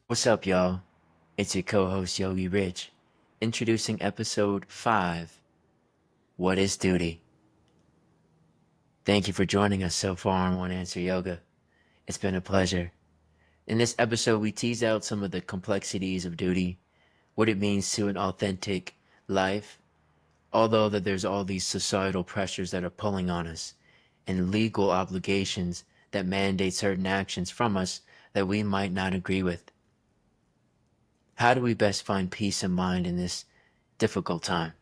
What's up, y'all? It's your co host Yogi Rich, introducing episode 5 What is Duty? Thank you for joining us so far on OneAnswer Yoga. It's been a pleasure. In this episode, we tease out some of the complexities of duty, what it means to an authentic life, although that there's all these societal pressures that are pulling on us, and legal obligations that mandate certain actions from us that we might not agree with. How do we best find peace of mind in this difficult time?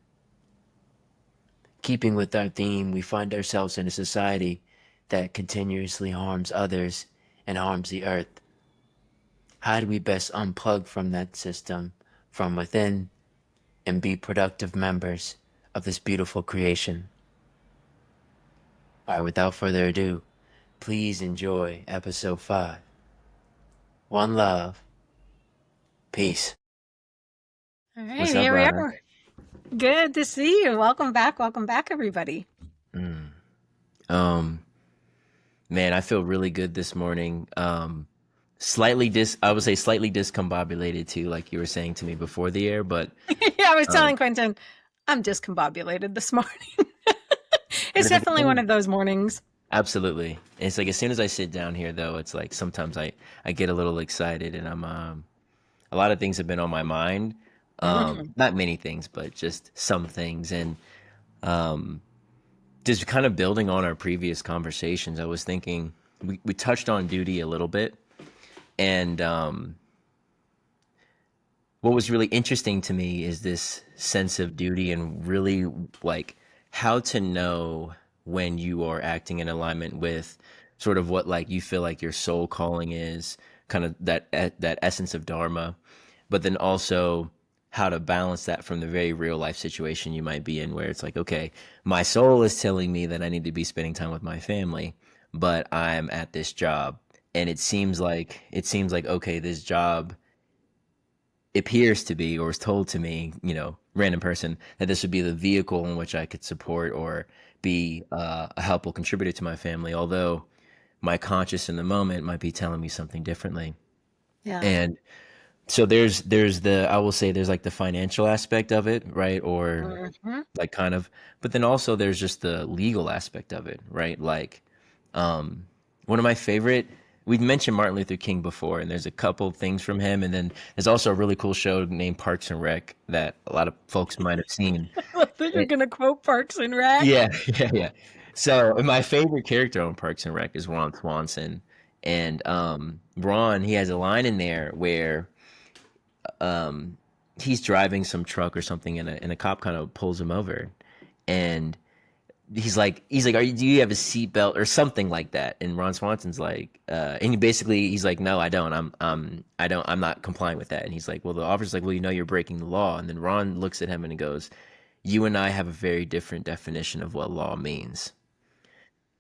Keeping with our theme, we find ourselves in a society that continuously harms others and harms the earth. How do we best unplug from that system from within and be productive members of this beautiful creation? All right, without further ado, please enjoy episode 5. One love. Peace. All right, What's up, here we Radha? are. Good to see you. Welcome back. Welcome back, everybody. Mm. Um, Man, I feel really good this morning. I would say slightly discombobulated too, like you were saying to me before the air, but Yeah, I was um, telling Quentin, I'm discombobulated this morning. but It's it's like definitely one of those mornings. absolutely. It's like as soon as I sit down here, though, it's like sometimes I get a little excited, and I'm a lot of things have been on my mind. Mhm. Not many things, but just some things, and um, just kind of building on our previous conversations. I was thinking we touched on duty a little bit, and what was really interesting to me is this sense of duty and really like how to know when you are acting in alignment with sort of what like you feel like your soul calling is, kind of that essence of dharma, but then also how to balance that from the very real life situation you might be in, where it's like, okay, my soul is telling me that I need to be spending time with my family, but I'm at this job, and it seems like okay, this job appears to be, or was told to me, random person, that this would be the vehicle in which I could support or be a helpful contributor to my family, although my conscious in the moment might be telling me something differently. Yeah. And so there's the, I will say, there's like the financial aspect of it, right? Or Mhm. like kind of, but then also there's just the legal aspect of it, right? Like um, one of my favorite, we've mentioned Martin Luther King before, and there's a couple things from him. And then there's also a really cool show named Parks and Rec that a lot of folks might have seen. I love that you're It- going to quote Parks and Rec. yeah, yeah, yeah. So my favorite character on Parks and Rec is Ron Swanson. And Ron, he has a line in there where um, he's driving some truck or something, and a cop kind of pulls him over. And he's like, do you have a seatbelt or something like that? And Ron Swanson's like, and he's like, no, I don't. I'm not complying with that. And he's like, well, the officer's like, well, you're breaking the law. And then Ron looks at him and he goes, you and I have a very different definition of what law means.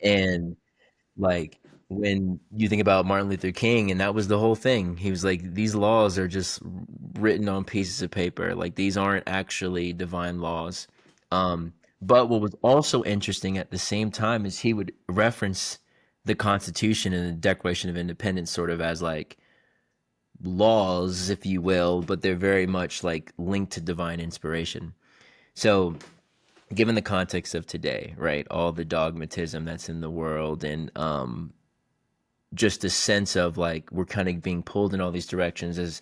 And like when you think about Martin Luther King, and that was the whole thing. He was like, these laws are just written on pieces of paper. Like these aren't actually divine laws. But what was also interesting at the same time is he would reference the Constitution and the Declaration of Independence sort of as like laws, if you will, but they're very much like linked to divine inspiration. So given the context of today, right, all the dogmatism that's in the world, and just a sense of like we're kind of being pulled in all these directions as,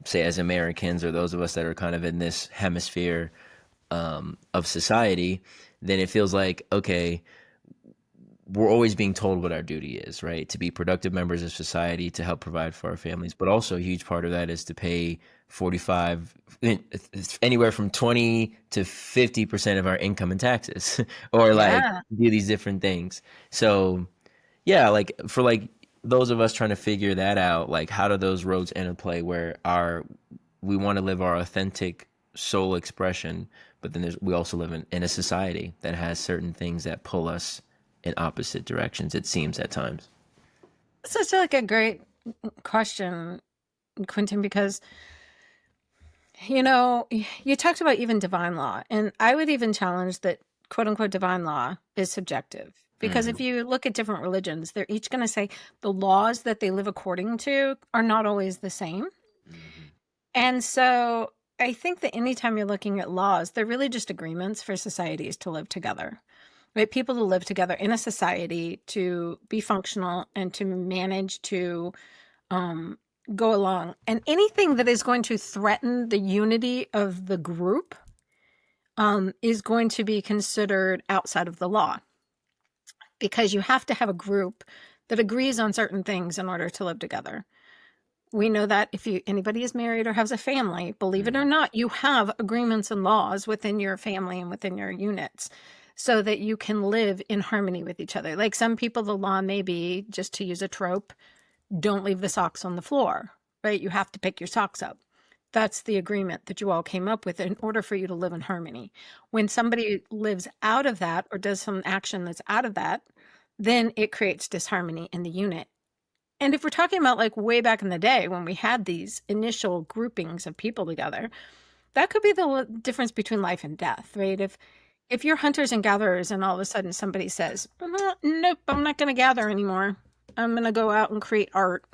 say, as Americans, or those of us that are kind of in this hemisphere of society, then it feels like, okay, we're always being told what our duty is, right? To be productive members of society, to help provide for our families. But also a huge part of that is to pay 45, anywhere from 20 to 50% of our income in taxes, or like Yeah. do these different things. So yeah, like for like those of us trying to figure that out, like how do those roads interplay where we want to live our authentic soul expression, but then we also live in a society that has certain things that pull us in opposite directions, it seems at times. Such like a great question, Quentin, because you talked about even divine law, and I would even challenge that quote unquote divine law is subjective. Because if Mm, you look at different religions, they're each going to say the laws that they live according to are not always the same. And so I think that anytime you're looking at laws, they're really just agreements for societies to live together, right? People to live together in a society to be functional and to manage to um, go along. And anything that is going to threaten the unity of the group is going to be considered outside of the law, because you have to have a group that agrees on certain things in order to live together. We know that if anybody is married or has a family, believe it or Mm. not, you have agreements and laws within your family and within your units so that you can live in harmony with each other. Like some people, the law may be, just to use a trope, don't leave the socks on the floor, right? You have to pick your socks up. That's the agreement that you all came up with in order for you to live in harmony. When somebody lives out of that or does some action that's out of that, then it creates disharmony in the unit. And if we're talking about like way back in the day when we had these initial groupings of people together, that could be the difference between life and death, right? If you're hunters and gatherers and all of a sudden somebody says, nope, I'm not going to gather anymore. I'm going to go out and create art.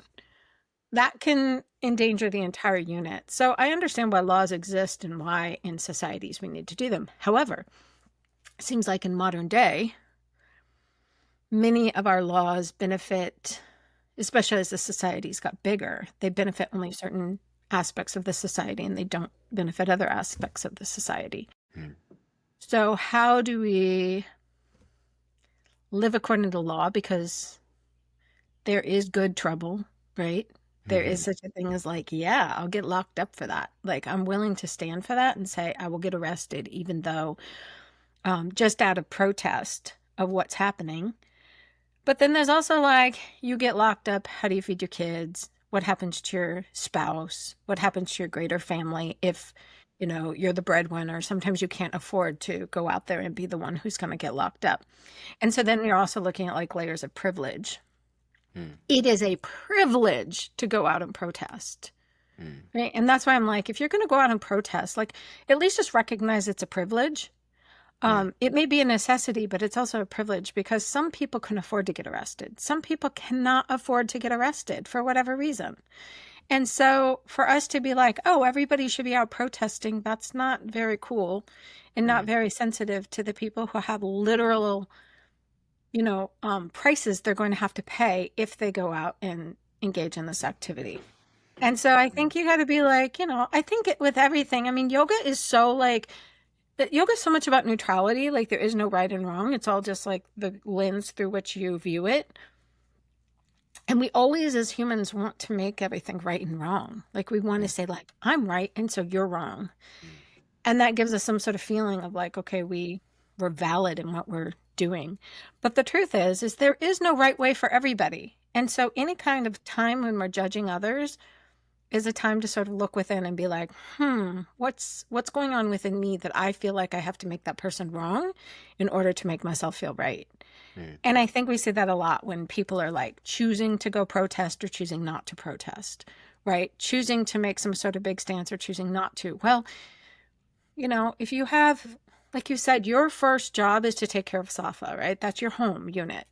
That can endanger the entire unit. So I understand why laws exist and why in societies we need to do them. However, it seems like in modern day, many of our laws benefit, especially as the societies got bigger, they benefit only certain aspects of the society and they don't benefit other aspects of the society. Mm. So how do we live according to law? Because there is good trouble, right? There is Mhm. such a thing as like, yeah, I'll get locked up for that. Like I'm willing to stand for that and say I will get arrested, even though just out of protest of what's happening. But then there's also like, you get locked up. How do you feed your kids? What happens to your spouse? What happens to your greater family if, you're the breadwinner? Sometimes you can't afford to go out there and be the one who's going to get locked up. And so then you're also looking at like layers of privilege. Mm. It is a privilege to go out and protest. Mm. Right? And that's why I'm like, if you're going to go out and protest, like at least just recognize it's a privilege. Yeah. It may be a necessity, but it's also a privilege because some people can afford to get arrested. Some people cannot afford to get arrested for whatever reason. And so for us to be like, oh, everybody should be out protesting, that's not very cool and not Mm. very sensitive to the people who have literal, prices they're going to have to pay if they go out and engage in this activity. And so I Mm. think you got to be like, I think with everything, I mean, yoga is so like, yoga is so much about neutrality. Like there is no right and wrong. It's all just like the lens through which you view it. And we always, as humans, want to make everything right and wrong. Like we want to Mm. say like, I'm right. And so you're wrong. Mm. And that gives us some sort of feeling of like, okay, we're valid in what we're doing. But the truth is there is no right way for everybody. And so any kind of time when we're judging others is a time to sort of look within and be like, what's going on within me that I feel like I have to make that person wrong in order to make myself feel right. Mm. And I think we see that a lot when people are like choosing to go protest or choosing not to protest, right? Choosing to make some sort of big stance or choosing not to. Well, if you have, like you said, your first job is to take care of Safa, right? That's your home unit.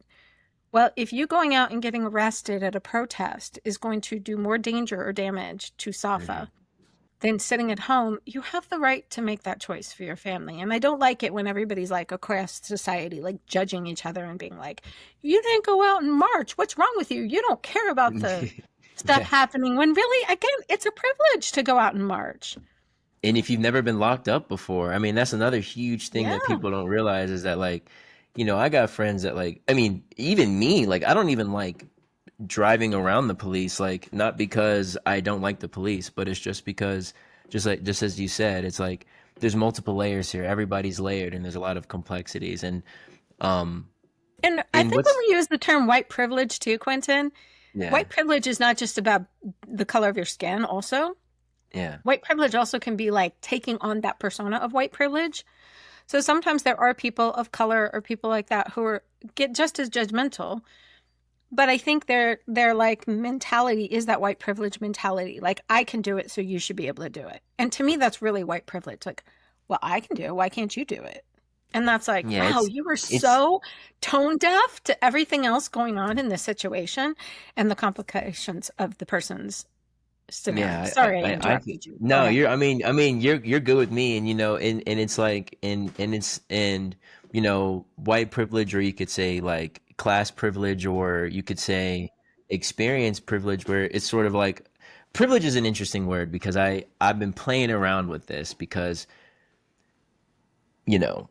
Well, if you going out and getting arrested at a protest is going to do more danger or damage to Mhm. Safa than sitting at home, you have the right to make that choice for your family. And I don't like it when everybody's like across society, like judging each other and being like, you didn't go out and march. What's wrong with you? You don't care about the stuff Yeah. happening, when really, again, it's a privilege to go out and march. And if you've never been locked up before, I mean, that's another huge thing Yeah. that people don't realize is that, like, I got friends that, like, I mean, even me, like, I don't even like driving around the police, like, not because I don't like the police, but it's just because, just as you said, it's like there's multiple layers here. Everybody's layered, and there's a lot of complexities. Um, And I and think when what's, we use the term white privilege too, Quentin, yeah, white privilege is not just about the color of your skin, also. yeah, White privilege also can be like taking on that persona of white privilege. So sometimes there are people of color or people like that who get just as judgmental. But I think their like mentality is that white privilege mentality. Like I can do it, so you should be able to do it. And to me, that's really white privilege. Like, well, I can do it. Why can't you do it? And that's like, yeah. wow, It's you were it's so tone deaf to everything else going on in this situation and the complications of the person's scenario. Yeah, Sorry, I interrupted you. Go no, ahead. you're good with me, and and it's like, and white privilege, or you could say like class privilege, or you could say experience privilege, where it's sort of like privilege is an interesting word because I've been playing around with this because you know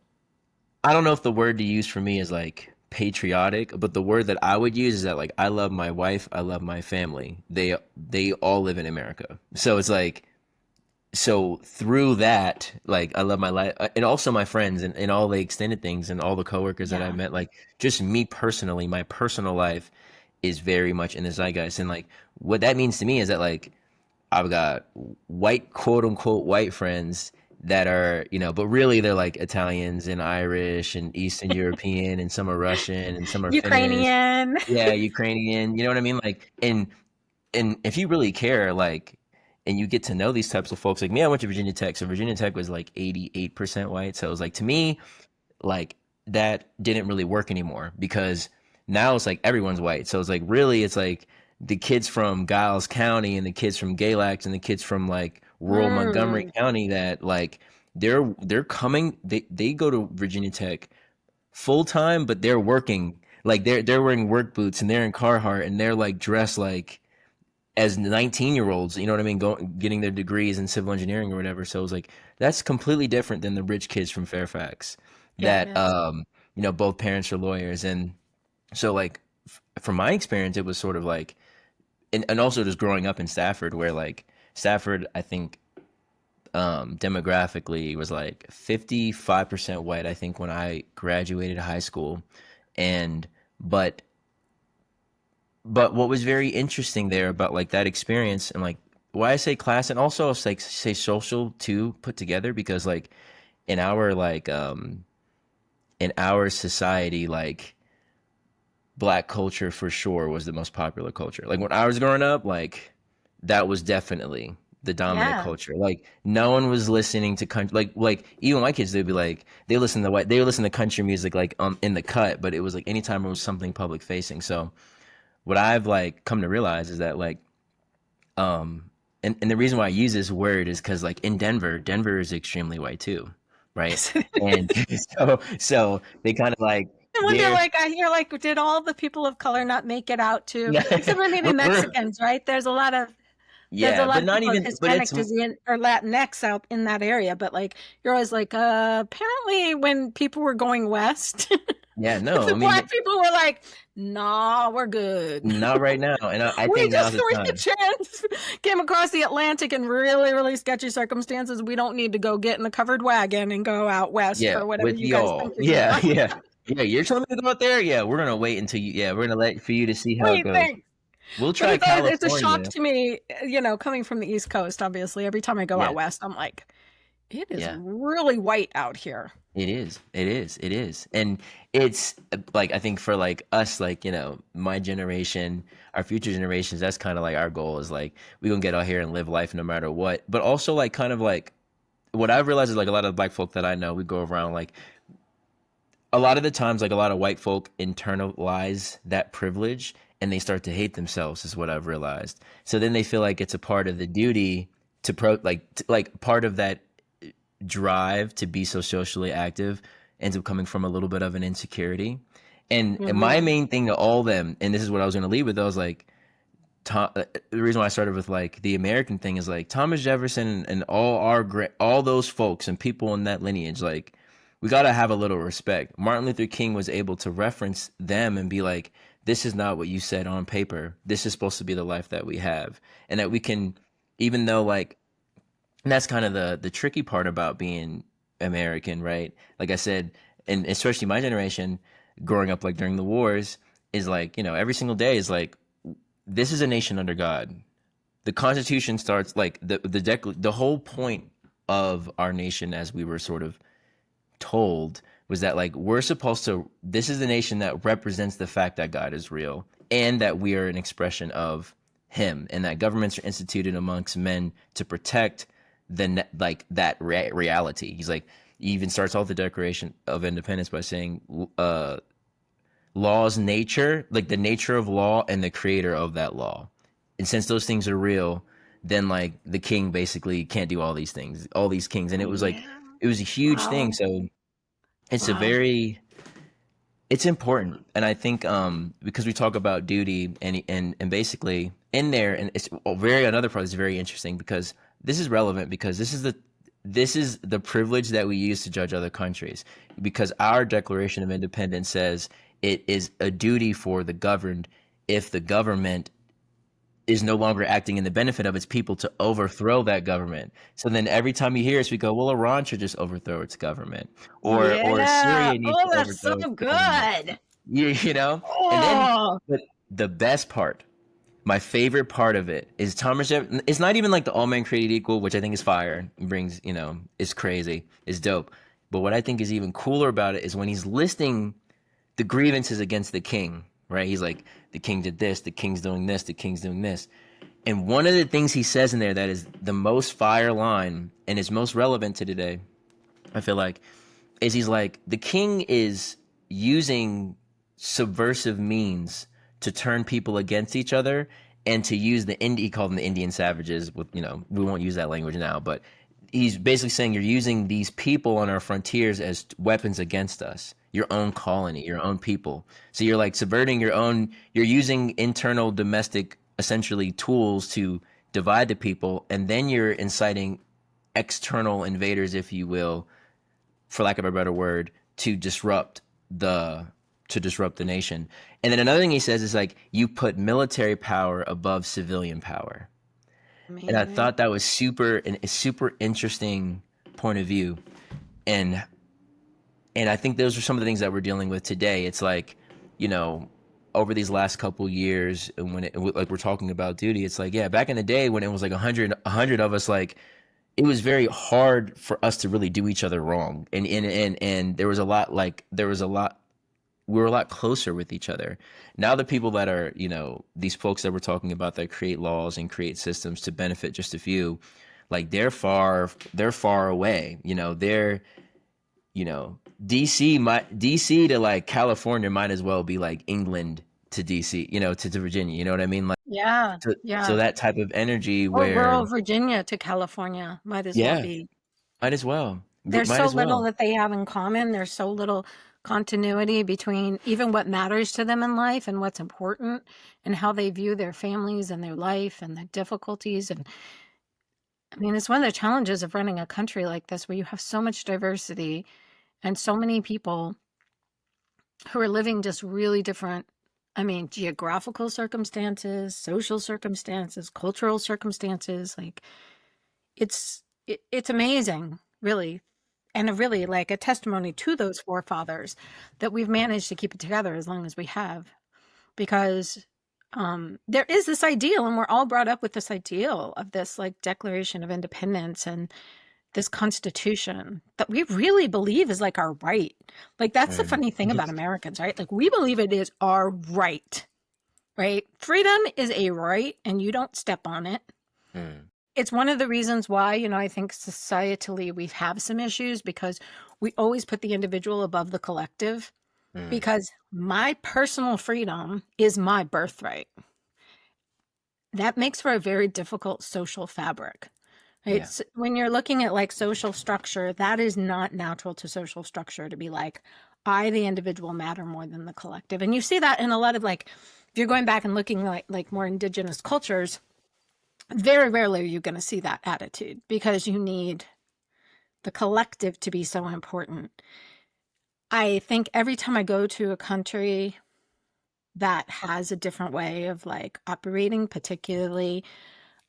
I don't know if the word to use for me is like patriotic, but the word that I would use is that like I love my wife, I love my family. They all live in America. So it's like so through that, like I love my life and also my friends and all the extended things and all the coworkers that I Yeah. met, like just me personally, my personal life is very much in the zeitgeist. And like what that means to me is that like I've got white, quote unquote, white friends that are, but really they're like Italians and Irish and Eastern European, and some are Russian and some are Finnish. Ukrainian. Yeah, Ukrainian. You know what I mean? Like, and if you really care, like, and you get to know these types of folks, like me, I went to Virginia Tech, so Virginia Tech was like 88% white. So it was like to me, like that didn't really work anymore because now it's like everyone's white. So it's like really it's like the kids from Giles County and the kids from Galax and the kids from like rural Montgomery Mm. County that like they're coming they go to Virginia Tech full time, but they're working like they're wearing work boots and they're in Carhartt and they're like dressed like as 19-year-olds, you know what I mean, getting their degrees in civil engineering or whatever. So it was like that's completely different than the rich kids from Fairfax Yeah, it that is. both parents are lawyers. And so like from my experience it was sort of like and also just growing up in Stafford where like Stafford I think demographically was like 55% white I think when I graduated high school. And but but what was very interesting there about like that experience and like why I say class and also like say social too put together because like in our like in our society like black culture for sure was the most popular culture. Like when I was growing up, like that was definitely the dominant Yeah. culture. Like no one was listening to country. Like even my kids, they'd be like they would listen to country music like in the cut, but it was like anytime it was something public facing. So what I've like come to realize is that like um and the reason why I use this word is because like in Denver is extremely white too, right? And so they kind of like I wonder, they're like, I hear, like, did all the people of color not make it out to, except for maybe we're Mexicans, right? There's a yeah, lot but of not people of even, but Hispanic descent or Latinx out in that area, but like you're always like, apparently when people were going west, yeah, no, I the mean, black people were like, nah, we're good. not right now. And I We think now's just the reached time. chance, came across the Atlantic in really, really sketchy circumstances. We don't need to go get in a covered wagon and go out west Yeah, for whatever with you guys y'all. think you're Yeah, doing. yeah. Yeah, you're telling me to go out there? Yeah, we're gonna wait until we're gonna let for you to see What how do it you goes. think? We'll But try it's a shock California. to me, coming from the East Coast, obviously. Every time I go Yeah, out west, I'm like, it is yeah. really white out here. It is. It is. It is. And it's like I think for like us, like, my generation, our future generations, that's kind of like our goal is like we gonna get out here and live life no matter what. But also like kind of like what I've realized is like a lot of black folk that I know, we go around like a lot of the times like a lot of white folk internalize that privilege and they start to hate themselves is what I've realized. So then they feel like it's a part of the duty to like part of that drive to be so socially active ends up coming from a little bit of an insecurity. And my Hmm. main thing to all them, and this is what I was going to lead with, I was like, the reason why I started with like the American thing is like Thomas Jefferson and all those folks and people in that lineage, like we got to have a little respect. Martin Luther King was able to reference them and be like, this is not what you said on paper. This is supposed to be the life that we have. And that we can, even though like and that's kind of the tricky part about being American, right? Like I said, and especially my generation, growing up like during the wars, is like every single day is like this is a nation under God. The Constitution starts like the whole point of our nation, as we were sort of told, was that like we're supposed to. This is the nation that represents the fact that God is real and that we are an expression of Him, and that governments are instituted amongst men to protect like that reality. He's like he even starts off the Declaration of Independence by saying law's nature, like the nature of law and the creator of that law. And since those things are real, then like the king basically can't do all these things, all these kings. And it was like, Yeah. it was a huge thing. Wow. So it's a Wow. very, it's important. And I think because we talk about duty and basically in there, and it's very, another part is very interesting because this is relevant because this is the privilege that we use to judge other countries, because our Declaration of Independence says it is a duty for the governed, if the government is no longer acting in the benefit of its people, to overthrow that government. So then every time you hear us, we go, well, Iran should just overthrow its government, or Yeah. Syria needs Oh, to that's so overthrow its government. good. You know, and then Oh, but the best part, my favorite part of it is Thomas Jefferson. It's not even like the all men created equal, which I think is fire. Brings, is crazy, is dope. But what I think is even cooler about it is when he's listing the grievances against the king, right? He's like, the king did this, the king's doing this, the king's doing this. And one of the things he says in there that is the most fire line and is most relevant to today, I feel like, is he's like, the king is using subversive means to turn people against each other and to use he called them the Indian savages. With, we won't use that language now, but he's basically saying you're using these people on our frontiers as weapons against us, your own colony, your own people. So you're like subverting you're using internal domestic, essentially, tools to divide the people, and then you're inciting external invaders, if you will, for lack of a better word, to disrupt the nation. And then another thing he says is like, you put military power above civilian power. And I amazing. thought that was a super interesting point of view. And I think those are some of the things that we're dealing with today. It's like, over these last couple years, and like we're talking about duty, it's like, yeah, back in the day when it was like 100 of us, like, it was very hard for us to really do each other wrong. And there was a lot, we were a lot closer with each other. Now the people that are, these folks that we're talking about that create laws and create systems to benefit just a few, like they're far away. DC to like California might as well be like England to DC, to Virginia. You know what I mean? Like, Yeah. so Yeah. that type of energy Or where, rural Virginia to California might as well yeah, be. might as well, There's might so as little well. that they have in common. There's so little continuity between even what matters to them in life and what's important and how they view their families and their life and their difficulties. And I mean, it's one of the challenges of running a country like this where you have so much diversity and so many people who are living just really different, I mean, geographical circumstances, social circumstances, cultural circumstances. Like it's amazing, really. And really like a testimony to those forefathers that we've managed to keep it together as long as we have, because there is this ideal, and we're all brought up with this ideal of this like Declaration of Independence and this Constitution that we really believe is like our right. Like that's the Mm. funny thing about Americans, right? Like we believe it is our right, right? Freedom is a right, and you don't step on it. Mm. It's one of the reasons why, I think societally we have some issues, because we always put the individual above the collective, Mm. because my personal freedom is my birthright. That makes for a very difficult social fabric. Right? Yeah. When you're looking at like social structure, that is not natural to social structure to be like, I, the individual, matter more than the collective. And you see that in a lot of like, if you're going back and looking like more indigenous cultures, very rarely are you going to see that attitude, because you need the collective to be so important. I think every time I go to a country that has a different way of like operating, particularly,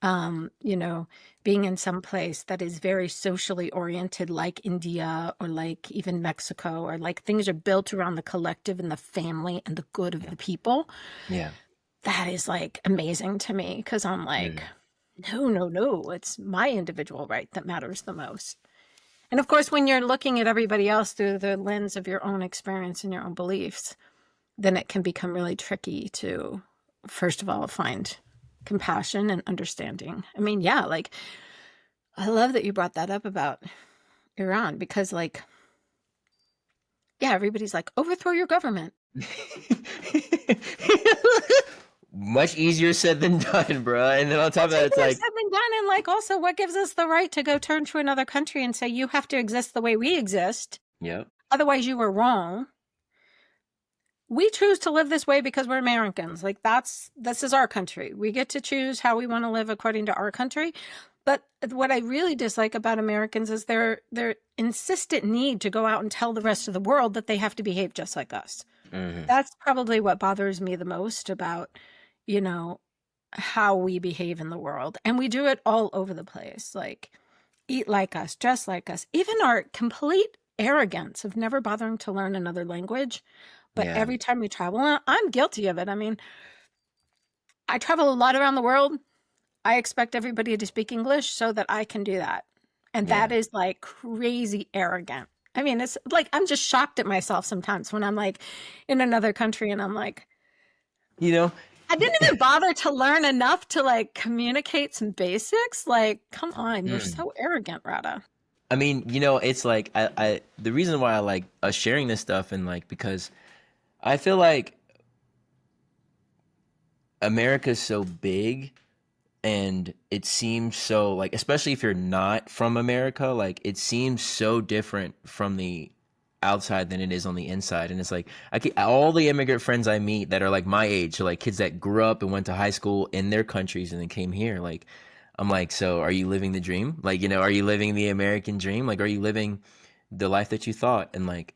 being in some place that is very socially oriented, like India or like even Mexico, or like things are built around the collective and the family and the good of Yeah. the people, Yeah. that is like amazing to me, because I'm like, Mm. no, it's my individual right that matters the most. And of course, when you're looking at everybody else through the lens of your own experience and your own beliefs, then it can become really tricky to, first of all, find compassion and understanding. I mean, yeah, like, I love that you brought that up about Iran, because, like, yeah, everybody's like, overthrow your government. much easier said than done, bro. And then on top of Much that, it's easier like, said than done. And like, also, what gives us the right to go turn to another country and say you have to exist the way we exist? yep, Otherwise, you were wrong. We choose to live this way because we're Americans. Like this is our country. We get to choose how we want to live according to our country. But what I really dislike about Americans is their insistent need to go out and tell the rest of the world that they have to behave just like us. hmm, That's probably what bothers me the most about, you know, how we behave in the world. And we do it all over the place. Like eat like us, dress like us. Even our complete arrogance of never bothering to learn another language. But yeah, every time we travel, and I'm guilty of it. I mean, I travel a lot around the world. I expect everybody to speak English so that I can do that. And yeah. that is like crazy arrogant. I mean, it's like I'm just shocked at myself sometimes when I'm like in another country and I'm like, You know, I didn't even bother to learn enough to like communicate some basics. Like, come on, you're mm. so arrogant, Radha. I mean, it's like the reason why I like us sharing this stuff and like because I feel like America's so big and it seems so like especially if you're not from America, like it seems so different from the outside than it is on the inside. And it's like all the immigrant friends I meet that are like my age, so like kids that grew up and went to high school in their countries and then came here, like I'm like, so are you living the dream? Like, are you living the American dream? Like, are you living the life that you thought? And like,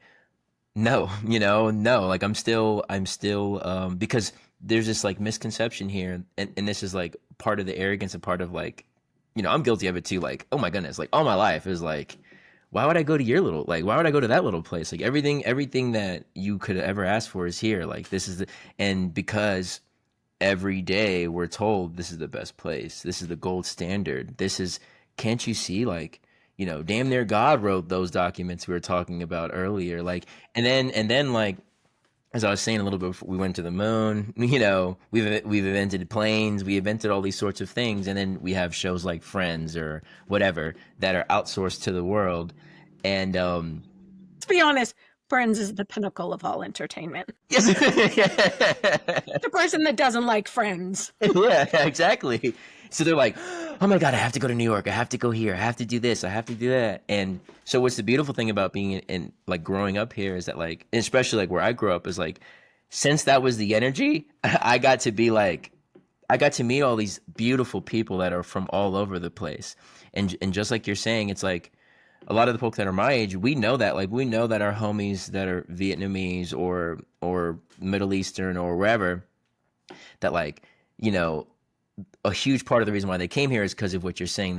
no, no, like I'm still because there's this like misconception here, and this is like part of the arrogance and part of like, I'm guilty of it too. Like, oh my goodness, like all my life is like, why would I go to your little, like, why would I go to that little place? Like everything that you could ever ask for is here. Like this is and because every day we're told this is the best place, this is the gold standard, this is, can't you see, like, damn near God wrote those documents we were talking about earlier, like, and then like as I was saying a little bit before, we went to the moon, we've invented planes, we invented all these sorts of things, and then we have shows like Friends or whatever that are outsourced to the world. And Let's be honest, Friends is the pinnacle of all entertainment. yes. The person that doesn't like Friends. Yeah, exactly. So they're like, oh my God, I have to go to New York. I have to go here. I have to do this. I have to do that. And so what's the beautiful thing about being in like growing up here is that like, and especially like where I grew up is like, since that was the energy, I got to be like, I got to meet all these beautiful people that are from all over the place. And just like you're saying, it's like a lot of the folks that are my age, we know that, like, we know that our homies that are Vietnamese or Middle Eastern or wherever, that like, you know, a huge part of the reason why they came here is because of what you're saying.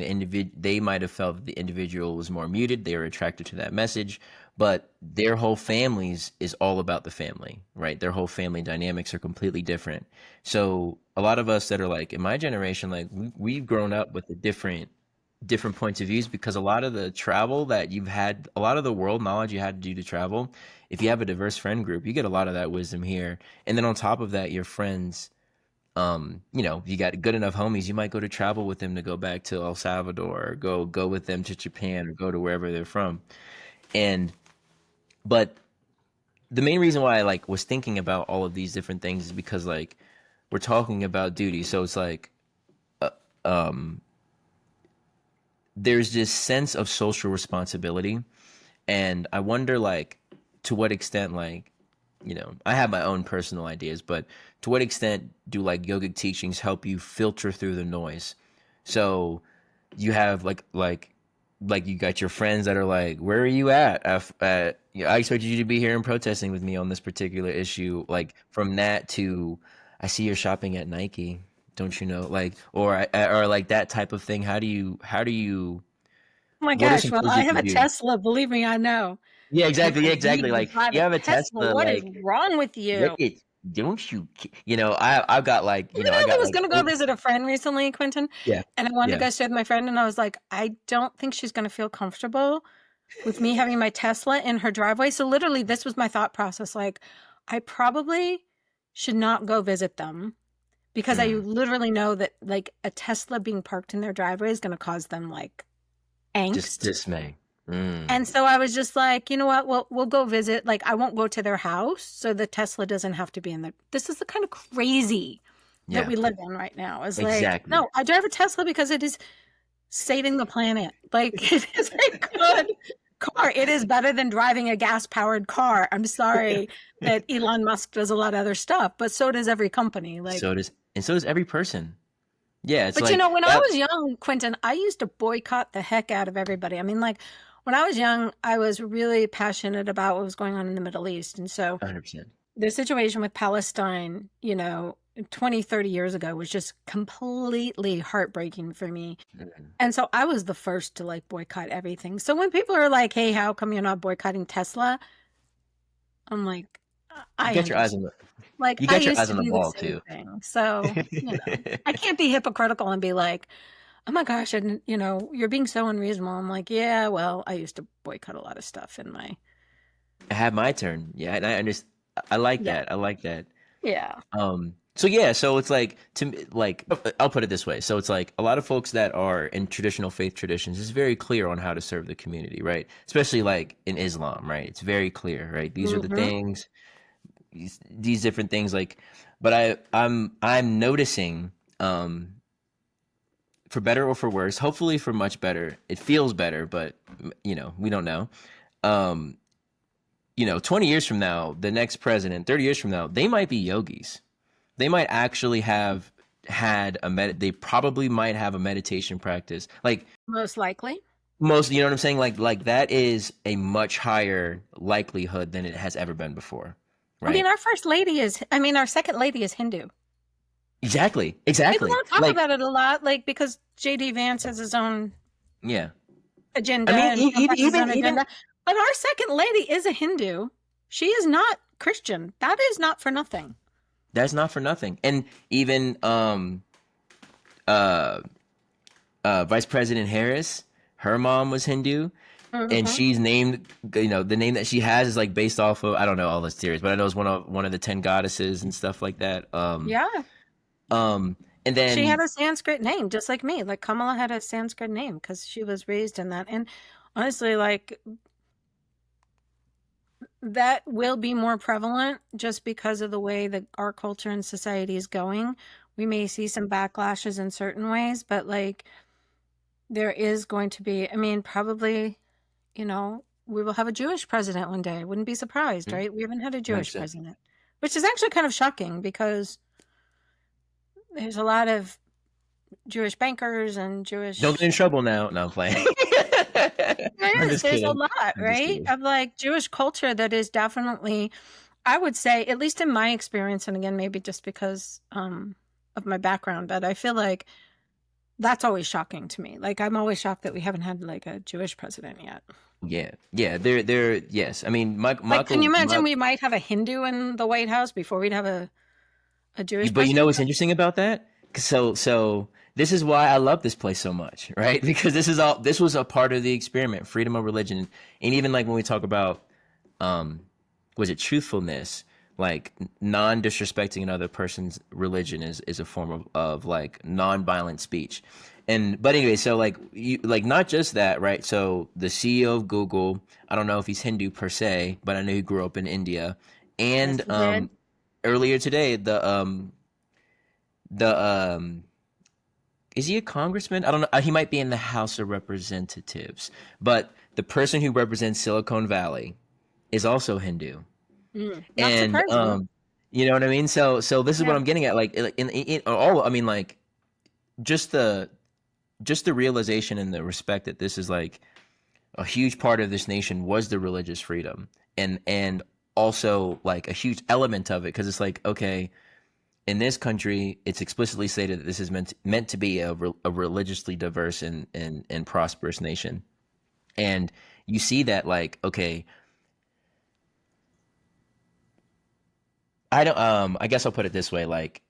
They might have felt that the individual was more muted. They were attracted to that message, but their whole families is all about the family, right? Their whole family dynamics are completely different. So a lot of us that are like in my generation, like we've grown up with a different points of views because a lot of the travel that you've had, a lot of the world knowledge you had to do to travel, if you have a diverse friend group, you get a lot of that wisdom here. And then on top of that, your friends, you got good enough homies, you might go to travel with them to go back to El Salvador or go with them to Japan or go to wherever they're from. And but the main reason why I like was thinking about all of these different things is because like we're talking about duty. So it's like um there's this sense of social responsibility, and I wonder like to what extent like I have my own personal ideas, but to what extent do like yogic teachings help you filter through the noise? So you have like you got your friends that are like, where are you at? I expected you to be here and protesting with me on this particular issue. Like from that to, I see you're shopping at Nike, don't you know? Like or like that type of thing. How do you? Oh my What are gosh. some Well, things I you have can a do? Tesla. Believe me, I know. Yeah, And exactly. I Yeah, need exactly. to Like drive you a have a Tesla. Tesla, What is like wrong with what you? is, don't you? I've got like I I literally got was like going to go visit a friend recently, Quentin, yeah, and I wanted to yeah. go stay with my friend. And I was like, I don't think she's going to feel comfortable with me having my Tesla in her driveway. So literally, this was my thought process. Like, I probably should not go visit them because I Mm. literally know that like a Tesla being parked in their driveway is going to cause them like Just angst. dismay. Mm. And so I was just like, you know what? We'll go visit. Like, I won't go to their house, so the Tesla doesn't have to be in there. This is the kind of crazy that Yeah, we live in right now. Is like, exactly. no, I drive a Tesla because it is saving the planet. Like, it is a good car. It is better than driving a gas-powered car. I'm sorry that Elon Musk does a lot of other stuff, but so does every company. Like, So does every person. Yeah, it's but like when I that. was young, Quentin, I used to boycott the heck out of everybody. I mean, like, when I was young, I was really passionate about what was going on in the Middle East. And so 100%. the situation with Palestine, 20, 30 years ago was just completely heartbreaking for me. Mhm. And so I was the first to like boycott everything. So when people are like, hey, how come you're not boycotting Tesla? I'm like, You I got your eyes understand. on the Like, you I got your used eyes to on the do the ball same too. thing. So, I can't be hypocritical and be like, oh my gosh, and you're being so unreasonable. I'm like, yeah, well, I used to boycott a lot of stuff in my, I had my turn. Yeah, and I understand. I like yeah, that. I like that. yeah, So yeah, so it's like to me, like I'll put it this way. So it's like a lot of folks that are in traditional faith traditions is very clear on how to serve the community, right? Especially like in Islam, right? It's very clear, right? These are the hmm things, these different things. Like, but I'm noticing, for better or for worse, hopefully for much better. It feels better, but we don't know. Um, 20 years from now, the next president, 30 years from now, they might be yogis. They might actually have had they probably might have a meditation practice. Like most likely. most, you know what I'm saying? Like that is a much higher likelihood than it has ever been before. I mean, Right? our second lady is Hindu. Exactly. People Exactly. don't talk Like, about it a lot, like because JD Vance has his own yeah. I agenda mean, and Trump has his own even agenda. But our second lady is a Hindu. She is not Christian. That is not for nothing. that's not for nothing. And even uh Vice President Harris, her mom was Hindu, and Hmm. she's named, the name that she has is like based off of, I don't know all the theories, but I know it's one of the 10 goddesses and stuff like that. Yeah. Um, and She had then a Sanskrit name, just like me. Like Kamala had a Sanskrit name because she was raised in that. And honestly, like that will be more prevalent just because of the way that our culture and society is going. We may see some backlashes in certain ways, but like there is going to be, I mean, probably, we will have a Jewish president one day. I wouldn't be surprised, right? We haven't had a Jewish 100%. president, which is actually kind of shocking because there's a lot of Jewish bankers and Don't get Jewish. in trouble now. No, I'm playing. I'm There is. just There's a kidding. lot, I'm just right? kidding. Of like Jewish culture that is definitely, I would say, at least in my experience, and again, maybe just because of my background, but I feel like that's always shocking to me. Like I'm always shocked that we haven't had like a Jewish president yet. Yeah, yeah. They're yes. I mean, Like, can you Michael, imagine we might have a Hindu in the White House before we'd have a Jewish but you know president? what's interesting about that? So this is why I love this place so much, right? Because this was a part of the experiment, freedom of religion, and even like when we talk about, um, was it truthfulness? Like non-disrespecting another person's religion is a form of like non-violent speech. And but anyway, so like you like not just that, right? So the CEO of Google, I don't know if he's Hindu per se, but I know he grew up in India. Yes, And he did. earlier today, the is he a congressman? I don't know. He might be in the House of Representatives, but the person who represents Silicon Valley is also Hindu. Not And surprising. you know what I mean? So this is what Yeah. I'm getting at. Like in all, I mean, like just the just the realization and the respect that this is like a huge part of this nation was the religious freedom, and also like a huge element of it, because it's like, okay, in this country it's explicitly stated that this is meant to be a religiously diverse and prosperous nation. And you see that, like, okay, I don't I guess I'll put it this way, like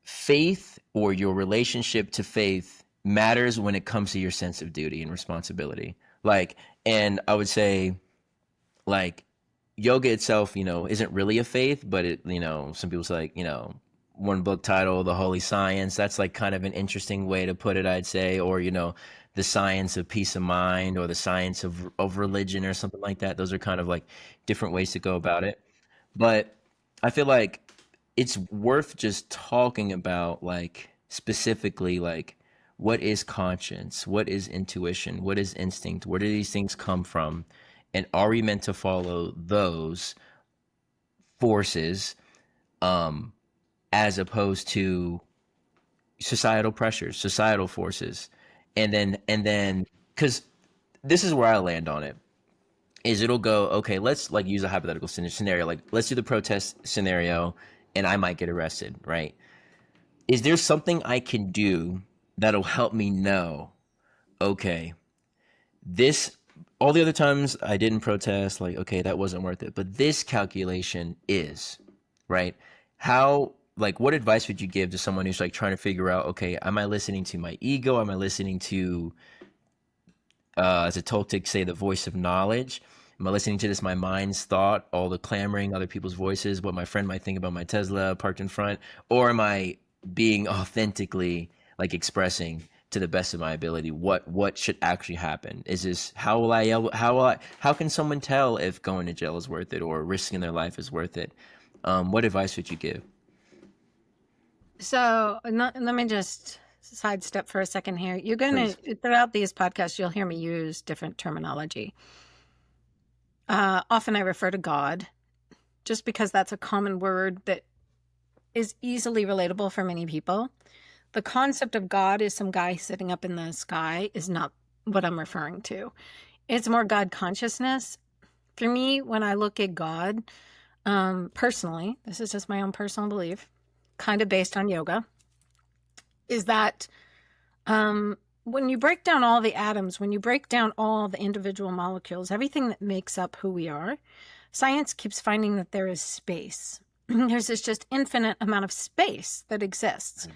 faith or your relationship to faith matters when it comes to your sense of duty and responsibility. Like, and I would say, like, yoga itself, isn't really a faith, but some people say, like, one book title, The Holy Science. That's like kind of an interesting way to put it, I'd say. Or, the science of peace of mind, or the science of religion, or something like that. Those are kind of like different ways to go about it. But I feel like it's worth just talking about, like, specifically, like, what is conscience, what is intuition, what is instinct, where do these things come from, and are we meant to follow those forces, um as opposed to societal pressures, societal forces. And then because this is where I land on it, is it'll go, okay, let's like use a hypothetical scenario, like let's do the protest scenario and I might get arrested, right? Is there something I can do that'll help me know, okay, this, all the other times I didn't protest, like, okay, that wasn't worth it, but this calculation is, right? How, like, what advice would you give to someone who's like trying to figure out, okay, am I listening to my ego, am I listening to, as a Toltec say, the voice of knowledge? Am I listening to this, my mind's thought, all the clamoring, other people's voices, what my friend might think about my Tesla parked in front? Or am I being authentically, like, expressing to the best of my ability what should actually happen? Is this, how can someone tell if going to jail is worth it or risking their life is worth it? What advice would you give? So let me just sidestep for a second here. You're going Please. to, throughout these podcasts, you'll hear me use different terminology. Often I refer to God just because that's a common word that is easily relatable for many people. The concept of God is some guy sitting up in the sky is not what I'm referring to. It's more God consciousness. For me, when I look at God, personally, this is just my own personal belief, kind of based on yoga, is that when you break down all the atoms, when you break down all the individual molecules, everything that makes up who we are, science keeps finding that there is space. There's this just infinite amount of space that exists.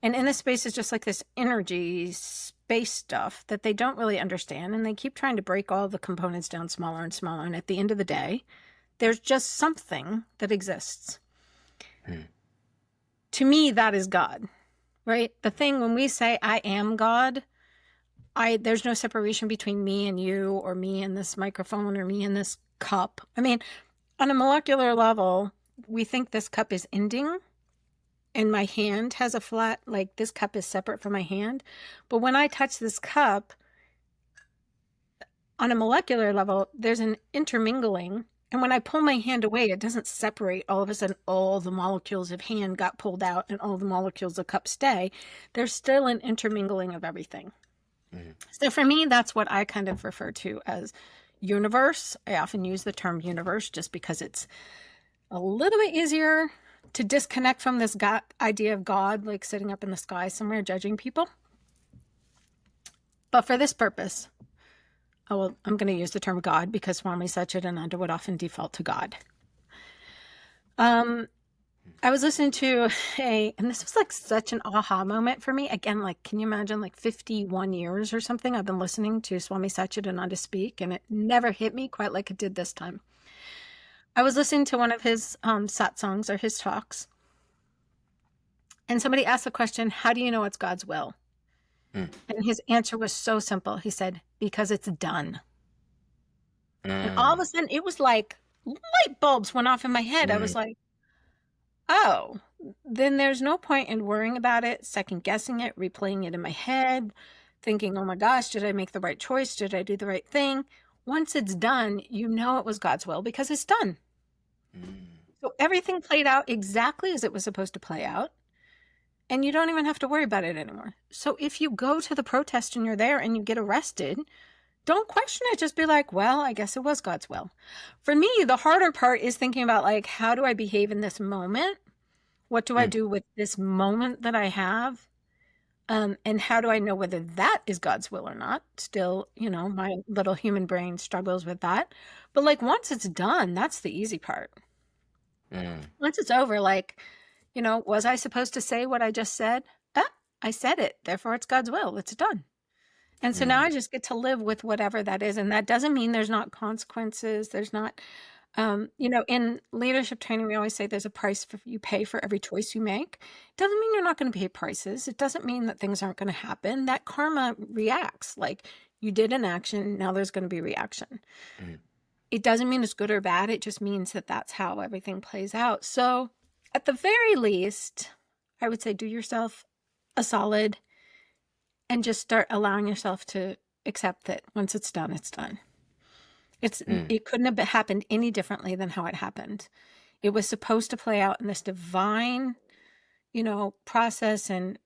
And in this space is just like this energy space stuff that they don't really understand. And they keep trying to break all the components down smaller and smaller. And at the end of the day, there's just something that exists. To me, that is God, right? The thing when we say, I am God, there's no separation between me and you, or me and this microphone, or me and this cup. I mean, on a molecular level, we think this cup is ending and my hand has a flat, like this cup is separate from my hand. But when I touch this cup, on a molecular level, there's an intermingling. And when I pull my hand away, it doesn't separate. All of a sudden, all the molecules of hand got pulled out and all the molecules of cup stay. There's still an intermingling of everything. So for me, that's what I kind of refer to as universe. I often use the term universe just because it's a little bit easier to disconnect from this idea of God, like sitting up in the sky somewhere judging people. But for this purpose, I'm going to use the term God because Swami Satchidananda would often default to God. I was listening to and this was like such an aha moment for me. Again, like, can you imagine, like 51 years or something I've been listening to Swami Satchidananda speak, and it never hit me quite like it did this time. I was listening to one of his satsangs or his talks, and somebody asked the question, how do you know it's God's will? And his answer was so simple. He said, because it's done. And all of a sudden, it was like light bulbs went off in my head. I was like, oh, then there's no point in worrying about it, second guessing it, replaying it in my head, thinking, oh my gosh, did I make the right choice? Did I do the right thing? Once it's done, you know it was God's will because it's done. So everything played out exactly as it was supposed to play out. And you don't even have to worry about it anymore. So if you go to the protest and you're there and you get arrested, don't question it. Just be like, well, I guess it was God's will. For me, the harder part is thinking about, like, how do I behave in this moment? What do I do with this moment that I have? And how do I know whether that is God's will or not? Still, my little human brain struggles with that. But like, once it's done, that's the easy part. Once it's over, like, was I supposed to say what I just said? I said it. Therefore, it's God's will. It's done. And so now I just get to live with whatever that is. And that doesn't mean there's not consequences. There's not, in leadership training, we always say there's a price you pay for every choice you make. It doesn't mean you're not going to pay prices. It doesn't mean that things aren't going to happen. That karma reacts. Like, you did an action, now there's going to be reaction. It doesn't mean it's good or bad. It just means that that's how everything plays out. So At the very least, I would say do yourself a solid and just start allowing yourself to accept that once it's done, it's done. Mm, It couldn't have happened any differently than how it happened. It was supposed to play out in this divine, process, and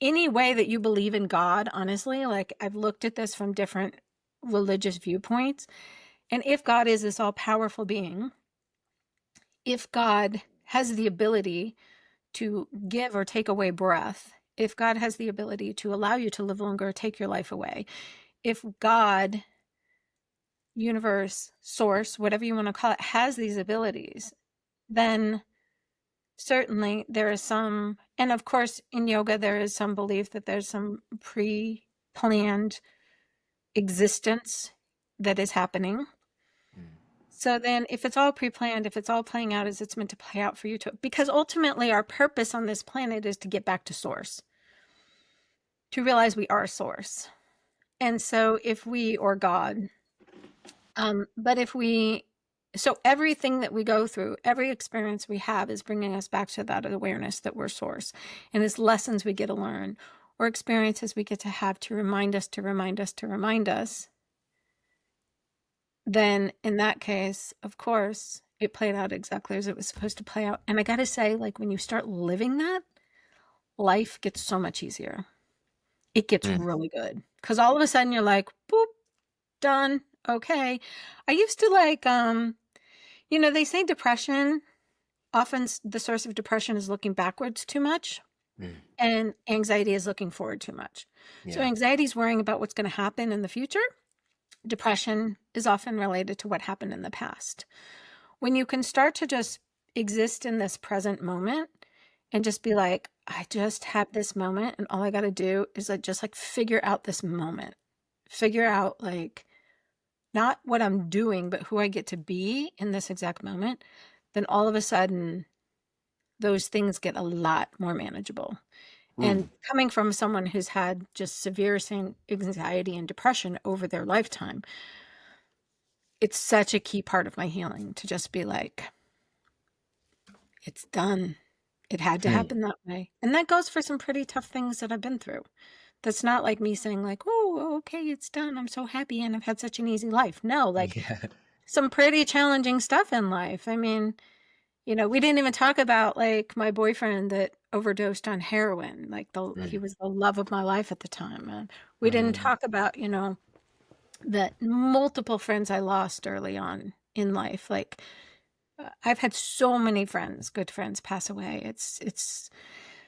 any way that you believe in God, honestly, like I've looked at this from different religious viewpoints. And if God is this all powerful being, if God has the ability to give or take away breath, if God has the ability to allow you to live longer or take your life away, if God, universe, source, whatever you want to call it, has these abilities, then certainly there is some, and of course in yoga, there is some belief that there's some pre planned existence that is happening. mm, So then if it's all pre-planned, if it's all playing out as it's meant to play out for you to, because ultimately our purpose on this planet is to get back to source, to realize we are source. And so if we, or God, but if we, so everything that we go through, every experience we have is bringing us back to that awareness that we're source. And it's lessons we get to learn or experiences we get to have to remind us, to remind us, to remind us. Then in that case, of course, it played out exactly as it was supposed to play out. And I got to say, like, when you start living that, life gets so much easier. It gets mm. really good because all of a sudden you're like, boop, done. Okay. I used to like, they say depression, often the source of depression is looking backwards too much Mm, and anxiety is looking forward too much. So yeah. anxiety is worrying about what's going to happen in the future. Depression is often related to what happened in the past. When you can start to just exist in this present moment and just be like, I just had this moment and all I got to do is like just like figure out this moment. Figure out like not what I'm doing, but who I get to be in this exact moment, then all of a sudden those things get a lot more manageable. And Mm, coming from someone who's had just severe anxiety and depression over their lifetime, it's such a key part of my healing to just be like, it's done. It had to mm. happen that way. And that goes for some pretty tough things that I've been through. That's not like me saying like, "Oh, okay, it's done. I'm so happy and I've had such an easy life." No, like Yeah. some pretty challenging stuff in life. I mean, we didn't even talk about like my boyfriend that overdosed on heroin. Like he Mm, was the love of my life at the time. And we didn't mm, talk about, that multiple friends I lost early on in life. Like I've had so many friends, good friends pass away. It's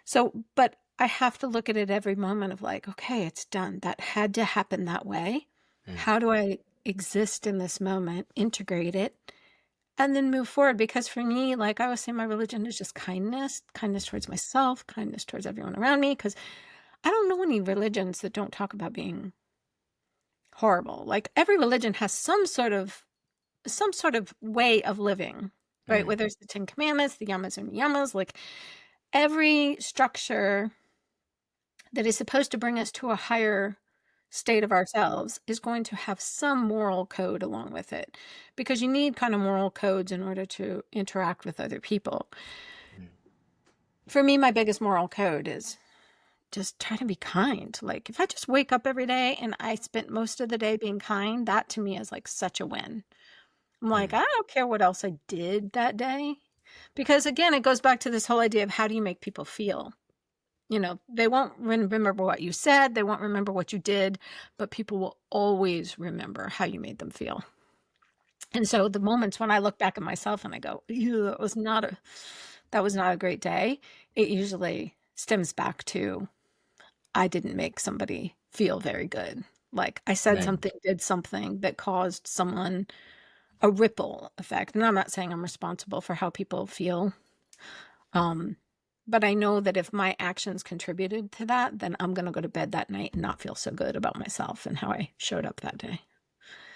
so, but I have to look at it every moment of like, okay, it's done. That had to happen that way. mm, How do I exist in this moment, integrate it, and then move forward? Because for me, like I was saying, my religion is just kindness, kindness towards myself, kindness towards everyone around me. Because I don't know any religions that don't talk about being horrible. Like every religion has some sort of way of living, right? mm, Whether it's the Ten Commandments, the yamas and yamas, like every structure that is supposed to bring us to a higher state of ourselves is going to have some moral code along with it because you need kind of moral codes in order to interact with other people. mm. For me, my biggest moral code is just try to be kind. Like if I just wake up every day and I spent most of the day being kind, that to me is like such a win. I'm like, Mm, I don't care what else I did that day. Because again, it goes back to this whole idea of how do you make people feel? They won't remember what you said, they won't remember what you did, but people will always remember how you made them feel. And so the moments when I look back at myself and I go, ew, that was not a great day, it usually stems back to I didn't make somebody feel very good. Like I said right. something, did something that caused someone a ripple effect. And I'm not saying I'm responsible for how people feel. Um, but I know that if my actions contributed to that, then I'm going to go to bed that night and not feel so good about myself and how I showed up that day.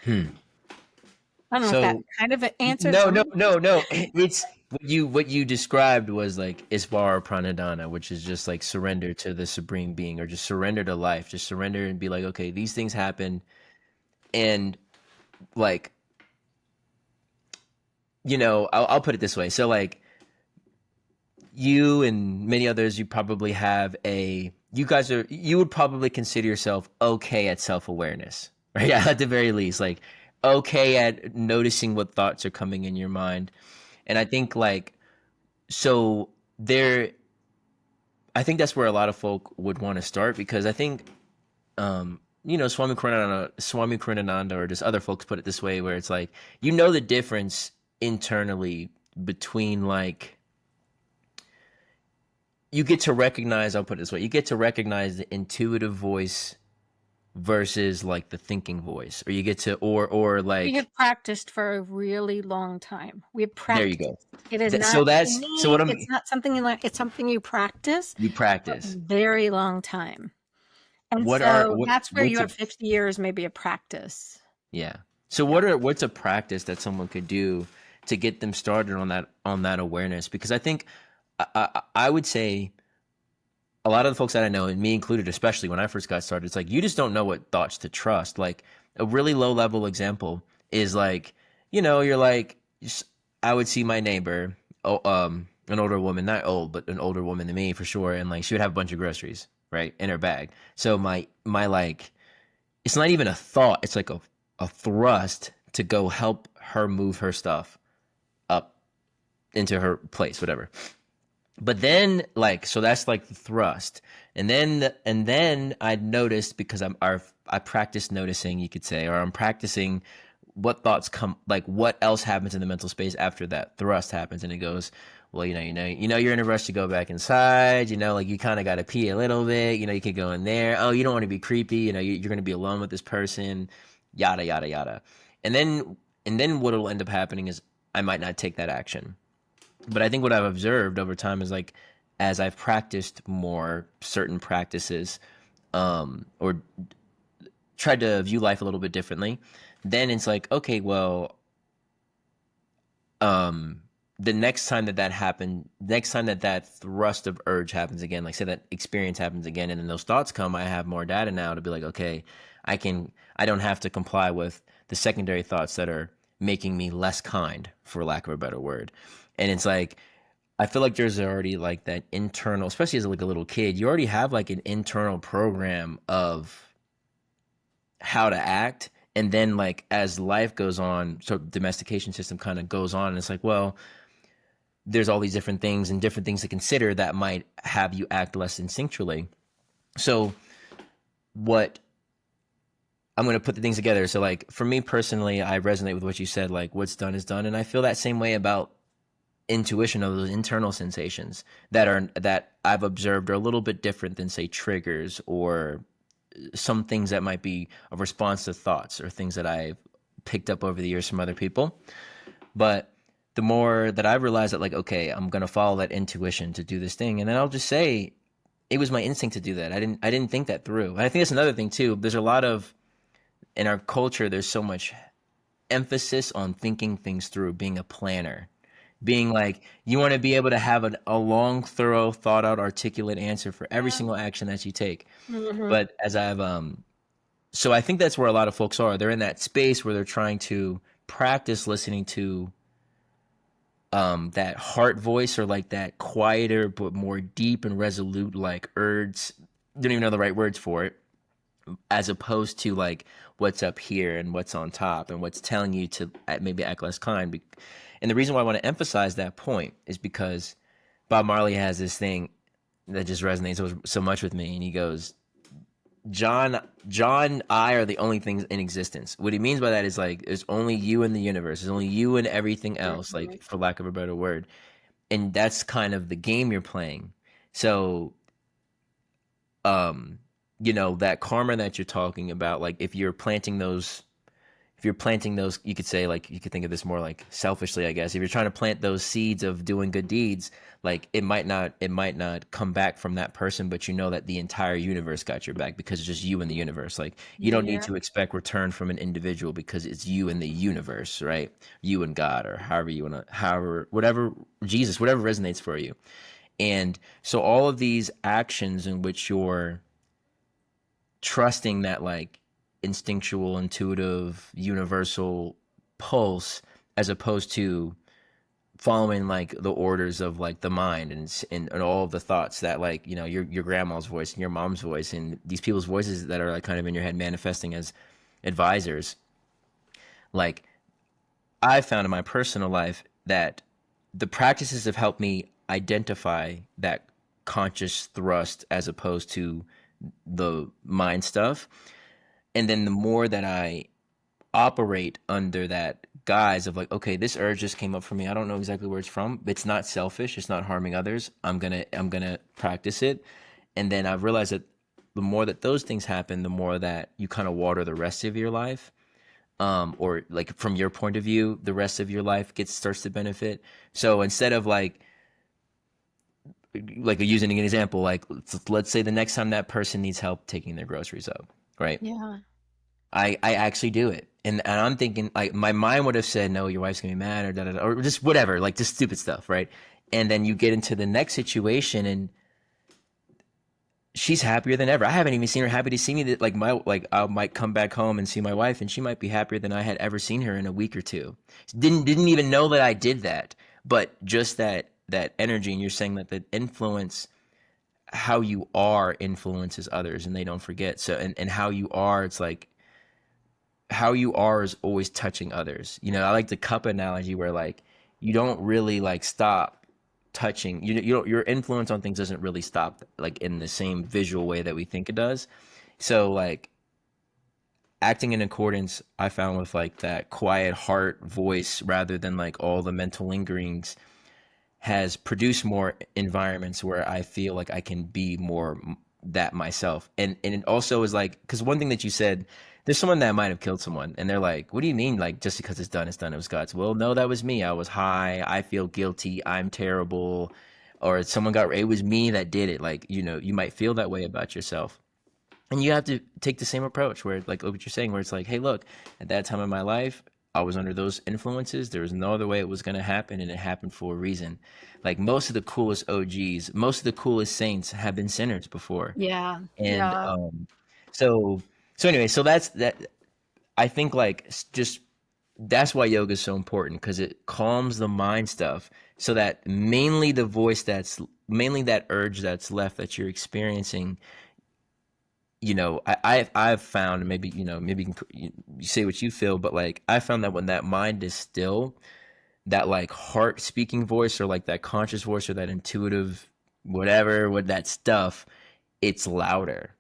Hmm. I don't know if that So kind of answered no, some no, of the no, no. question. It's what you described was like Isvar Pranadana, which is just like surrender to the supreme being, or just surrender to life. Just surrender and be like, okay, these things happen, and like I'll put it this way. So like you and many others, you probably have you would probably consider yourself okay at self-awareness, right? At the very least, like okay at noticing what thoughts are coming in your mind. And I think like, so there, I think that's where a lot of folk would want to start, because I think, Swami Kuranananda or just other folks put it this way, where it's like, the difference internally between like, you get to recognize, I'll put it this way, you get to recognize the intuitive voice versus like the thinking voice, or you get to, or We like, have practiced for a really long time. We have there you practiced. go. It is That, not so that's so what innate. I'm It's not something you learn. It's something you practice you for a practice. very long time. And so that's where What's your a 50 years maybe a practice. Yeah. So Yeah. what's a practice that someone could do to get them started on that awareness? Because I think I would say a lot of the folks that I know, and me included, especially when I first got started, it's like you just don't know what thoughts to trust. Like a really low level example is like, you're like, I would see my neighbor, an older woman, not old, but an older woman than me for sure, and like she would have a bunch of groceries, right, in her bag. So my like, it's not even a thought, it's like a thrust to go help her move her stuff up into her place, whatever. But then like, so that's like the thrust. And then I noticed, because I practice noticing, you could say, or I'm practicing what thoughts come, like what else happens in the mental space after that thrust happens, and it goes, well, you're in a rush to go back inside, like you kind of got to pee a little bit, you could go in there. Oh, you don't want to be creepy, you're going to be alone with this person, yada yada yada. And then what'll end up happening is I might not take that action. But I think what I've observed over time is like, as I've practiced more certain practices, or tried to view life a little bit differently, then it's like, okay, well, um, the next time that happened, next time that thrust of urge happens again, like say that experience happens again, and then those thoughts come, I have more data now to be like, okay, I don't have to comply with the secondary thoughts that are making me less kind, for lack of a better word. And it's like, I feel like there's already like that internal, especially as like a little kid, you already have like an internal program of how to act. And then like as life goes on, so domestication system kind of goes on, and it's like, well, there's all these different things and different things to consider that might have you act less instinctually. So what I'm going to put the things together. So like for me personally, I resonate with what you said, like what's done is done. And I feel that same way about intuition, of those internal sensations that I've observed are a little bit different than say triggers, or some things that might be a response to thoughts, or things that I've picked up over the years from other people. But the more that I realize that, like, okay, I'm gonna follow that intuition to do this thing, and then I'll just say it was my instinct to do that. I didn't think that through. And I think that's another thing too. There's a lot of, in our culture, there's so much emphasis on thinking things through, being a planner, being like, you want to be able to have a long, thorough, thought out, articulate answer for every Yeah. single action that you take. Mm-hmm. But so I think that's where a lot of folks are. They're in that space where they're trying to practice listening to that heart voice, or like that quieter but more deep and resolute, like urge. Don't even know the right words for it, as opposed to like what's up here and what's on top and what's telling you to maybe act less kind. And the reason why I want to emphasize that point is because Bob Marley has this thing that just resonates so much with me, and he goes, John, I are the only things in existence. What he means by that is like, there's only you in the universe. There's only you and everything else, Mm-hmm. like for lack of a better word. And that's kind of the game you're playing. So, um, that karma that you're talking about, like if you're planting those, you could say, like, you could think of this more like selfishly, I guess. If you're trying to plant those seeds of doing good deeds, like it might not come back from that person, but you know that the entire universe got your back, because it's just you and the universe. Like, you don't need Yeah. to expect return from an individual, because it's you and the universe, right? You and God, or however, whatever, Jesus, whatever resonates for you. And so all of these actions in which you're trusting that like instinctual, intuitive, universal pulse, as opposed to following like the orders of like the mind and all of the thoughts that like your grandma's voice and your mom's voice and these people's voices that are like kind of in your head manifesting as advisors. Like I found in my personal life that the practices have helped me identify that conscious thrust as opposed to the mind stuff. And then the more that I operate under that guise of like, okay, this urge just came up for me. I don't know exactly where it's from. It's not selfish. It's not harming others. I'm gonna practice it. And then I've realized that the more that those things happen, the more that you kind of water the rest of your life. Or like from your point of view, the rest of your life starts to benefit. So instead of like using an example, like let's say the next time that person needs help taking their groceries up, right? Yeah. I actually do it. And I'm thinking like my mind would have said, no, your wife's gonna be mad or da da da or just whatever, like just stupid stuff, right? And then you get into the next situation and she's happier than ever. I haven't even seen her happy to see me that like I might come back home and see my wife and she might be happier than I had ever seen her in a week or two. Didn't even know that I did that. But just that energy, and you're saying that the influence, how you are influences others and they don't forget. So and how you are, it's like how you are is always touching others. I like the cup analogy where like you don't really like stop touching. You don't, your influence on things doesn't really stop like in the same visual way that we think it does. So like acting in accordance, I found with like that quiet heart voice rather than like all the mental lingerings has produced more environments where I feel like I can be more that myself. And it also is like, because one thing that you said, there's someone that might have killed someone, and they're like, "What do you mean? Like just because it's done, it's done. It was God's." Well, no, that was me. I was high. I feel guilty. I'm terrible. Or someone got. It was me that did it. Like you might feel that way about yourself, and you have to take the same approach where like what you're saying, where it's like, hey, look, at that time in my life, I was under those influences. There was no other way it was going to happen, and it happened for a reason. Like most of the coolest OGs, most of the coolest saints have been sinners before. Yeah. And Yeah. so so anyway, so that's that. I think like just that's why yoga is so important because it calms the mind stuff so that mainly the voice that's mainly that urge that's left that you're experiencing. I've found, maybe maybe you say what you feel, but like I found that when that mind is still, that like heart speaking voice or like that conscious voice or that intuitive whatever with that stuff, it's louder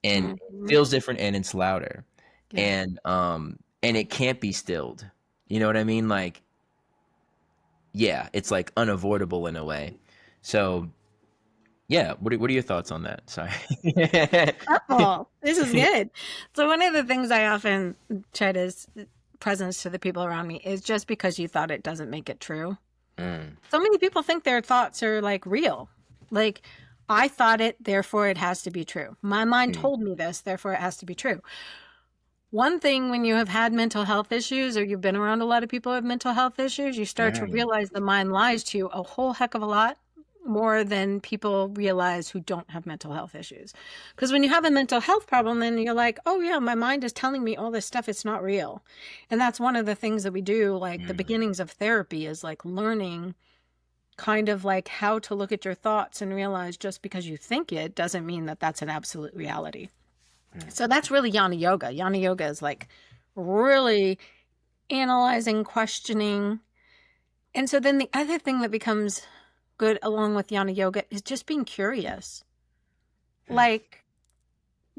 and it Mhm. feels different and it's louder. Yeah. And it can't be stilled. You know what I mean? Like yeah, it's like unavoidable in a way. So yeah, what are your thoughts on that? Sorry. Oh, this is good. So one of the things I often try to presence to the people around me is just because you thought it doesn't make it true. Mm, So many people think their thoughts are like real. Like I thought it, therefore it has to be true. My mind mm, told me this, therefore it has to be true. One thing when you have had mental health issues or you've been around a lot of people with mental health issues, you start to mm, realize the mind lies to you a whole heck of a lot more than people realize who don't have mental health issues. Because when you have a mental health problem, then you're like, oh, yeah, my mind is telling me all this stuff. It's not real. And that's one of the things that we do, like the mm, beginnings of therapy is like learning kind of like how to look at your thoughts and realize just because you think it doesn't mean that that's an absolute reality. mm, So that's really Yana Yoga. Yana Yoga is like really analyzing, questioning. And so then the other thing that becomes good along with Yana Yoga is just being curious. mm, Like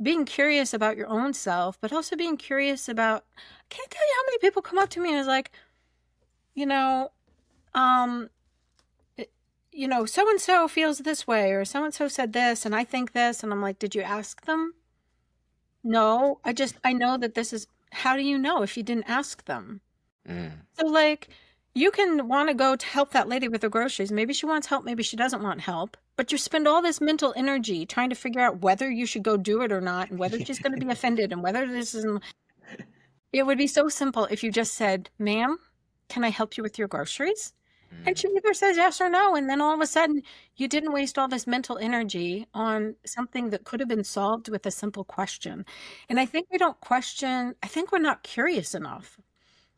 being curious about your own self, but also being curious about, I can't tell you how many people come up to me and is like, you know, um, so and so feels this way, or so and so said this, and I think this. And I'm like, did you ask them? No, I know that this is, how do you know if you didn't ask them? mm, So, like, you can want to go to help that lady with the groceries. Maybe she wants help, maybe she doesn't want help. But you spend all this mental energy trying to figure out whether you should go do it or not, and whether she's going to be offended, and whether this is. It would be so simple if you just said, ma'am, can I help you with your groceries? And mm, she either says yes or no. And then all of a sudden, you didn't waste all this mental energy on something that could have been solved with a simple question. And I think we don't question, I think we're not curious enough.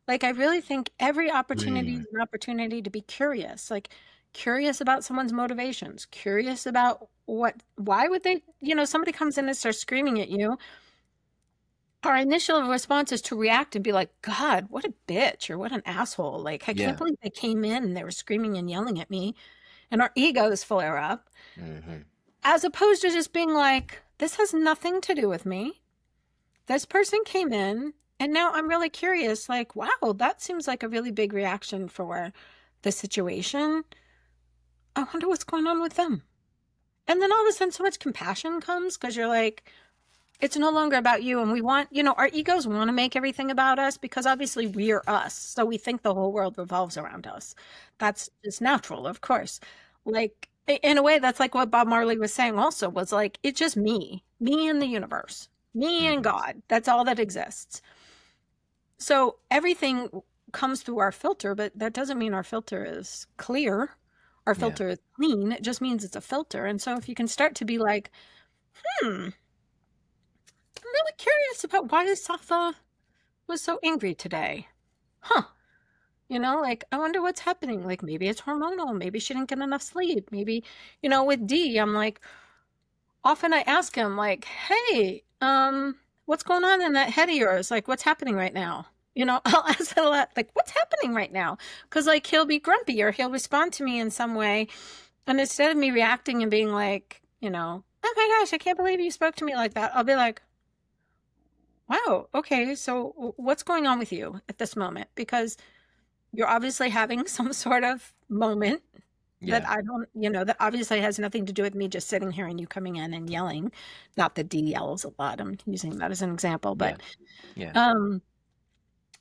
Like, I really think every opportunity Mm, is an opportunity to be curious, like curious about someone's motivations, curious about why would they, somebody comes in and starts screaming at you. Our initial response is to react and be like, God, what a bitch or what an asshole. Like, I can't yeah. believe they came in and they were screaming and yelling at me. And our egos flare up, Hmm. as opposed to just being like, this has nothing to do with me. This person came in and now I'm really curious, like, wow, that seems like a really big reaction for the situation. I wonder what's going on with them. And then all of a sudden so much compassion comes because you're like, it's no longer about you. And we want, our egos want to make everything about us because obviously we're us. So we think the whole world revolves around us. That's just natural, of course. Like, in a way, that's like what Bob Marley was saying also, was like, it's just me and the universe, me and Hmm. God. That's all that exists. So everything comes through our filter, but that doesn't mean our filter is clear. Our Yeah. filter is clean. It just means it's a filter. And so if you can start to be like, I'm really curious about why Safa was so angry today. Huh. Like, I wonder what's happening. Like, maybe it's hormonal. Maybe she didn't get enough sleep. Maybe, with D, I'm like, often I ask him, like, hey, what's going on in that head of yours? Like, what's happening right now? I'll ask him a lot, like, what's happening right now? Because, like, he'll be grumpy or he'll respond to me in some way. And instead of me reacting and being like, oh my gosh, I can't believe you spoke to me like that, I'll be like, wow, okay, so what's going on with you at this moment? Because you're obviously having some sort of moment that Yeah. I don't, that obviously has nothing to do with me just sitting here and you coming in and yelling. Not that D yells a lot. I'm using that as an example, Yeah. but Yeah. um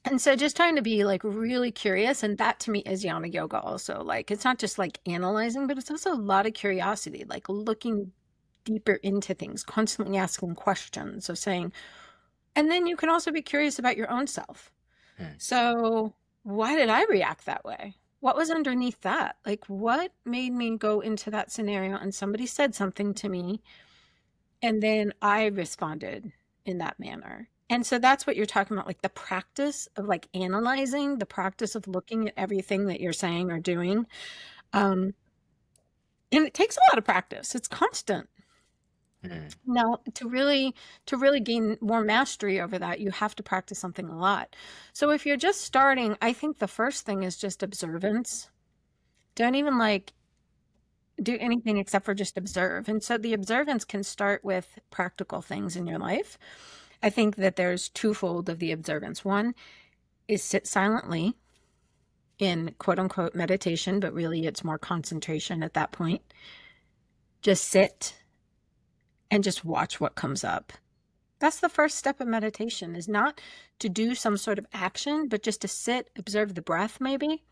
and so just trying to be like really curious, and that to me is Yana yoga also. Like, it's not just like analyzing, but it's also a lot of curiosity, like looking deeper into things, constantly asking questions of saying, and then you can also be curious about your own self. Hmm. So, why did I react that way? What was underneath that? Like, what made me go into that scenario and somebody said something to me and then I responded in that manner? And so that's what you're talking about, like the practice of like analyzing, the practice of looking at everything that you're saying or doing. Um, and it takes a lot of practice. It's constant. Hmm. Now, to really gain more mastery over that, you have to practice something a lot. So if you're just starting, I think the first thing is just observance. Don't even like do anything except for just observe. And so the observance can start with practical things in your life. I think that there's twofold of the observance. One is sit silently in quote unquote meditation, but really it's more concentration at that point. Just sit and just watch what comes up. That's the first step of meditation, is not to do some sort of action, but just to sit, observe the breath maybe,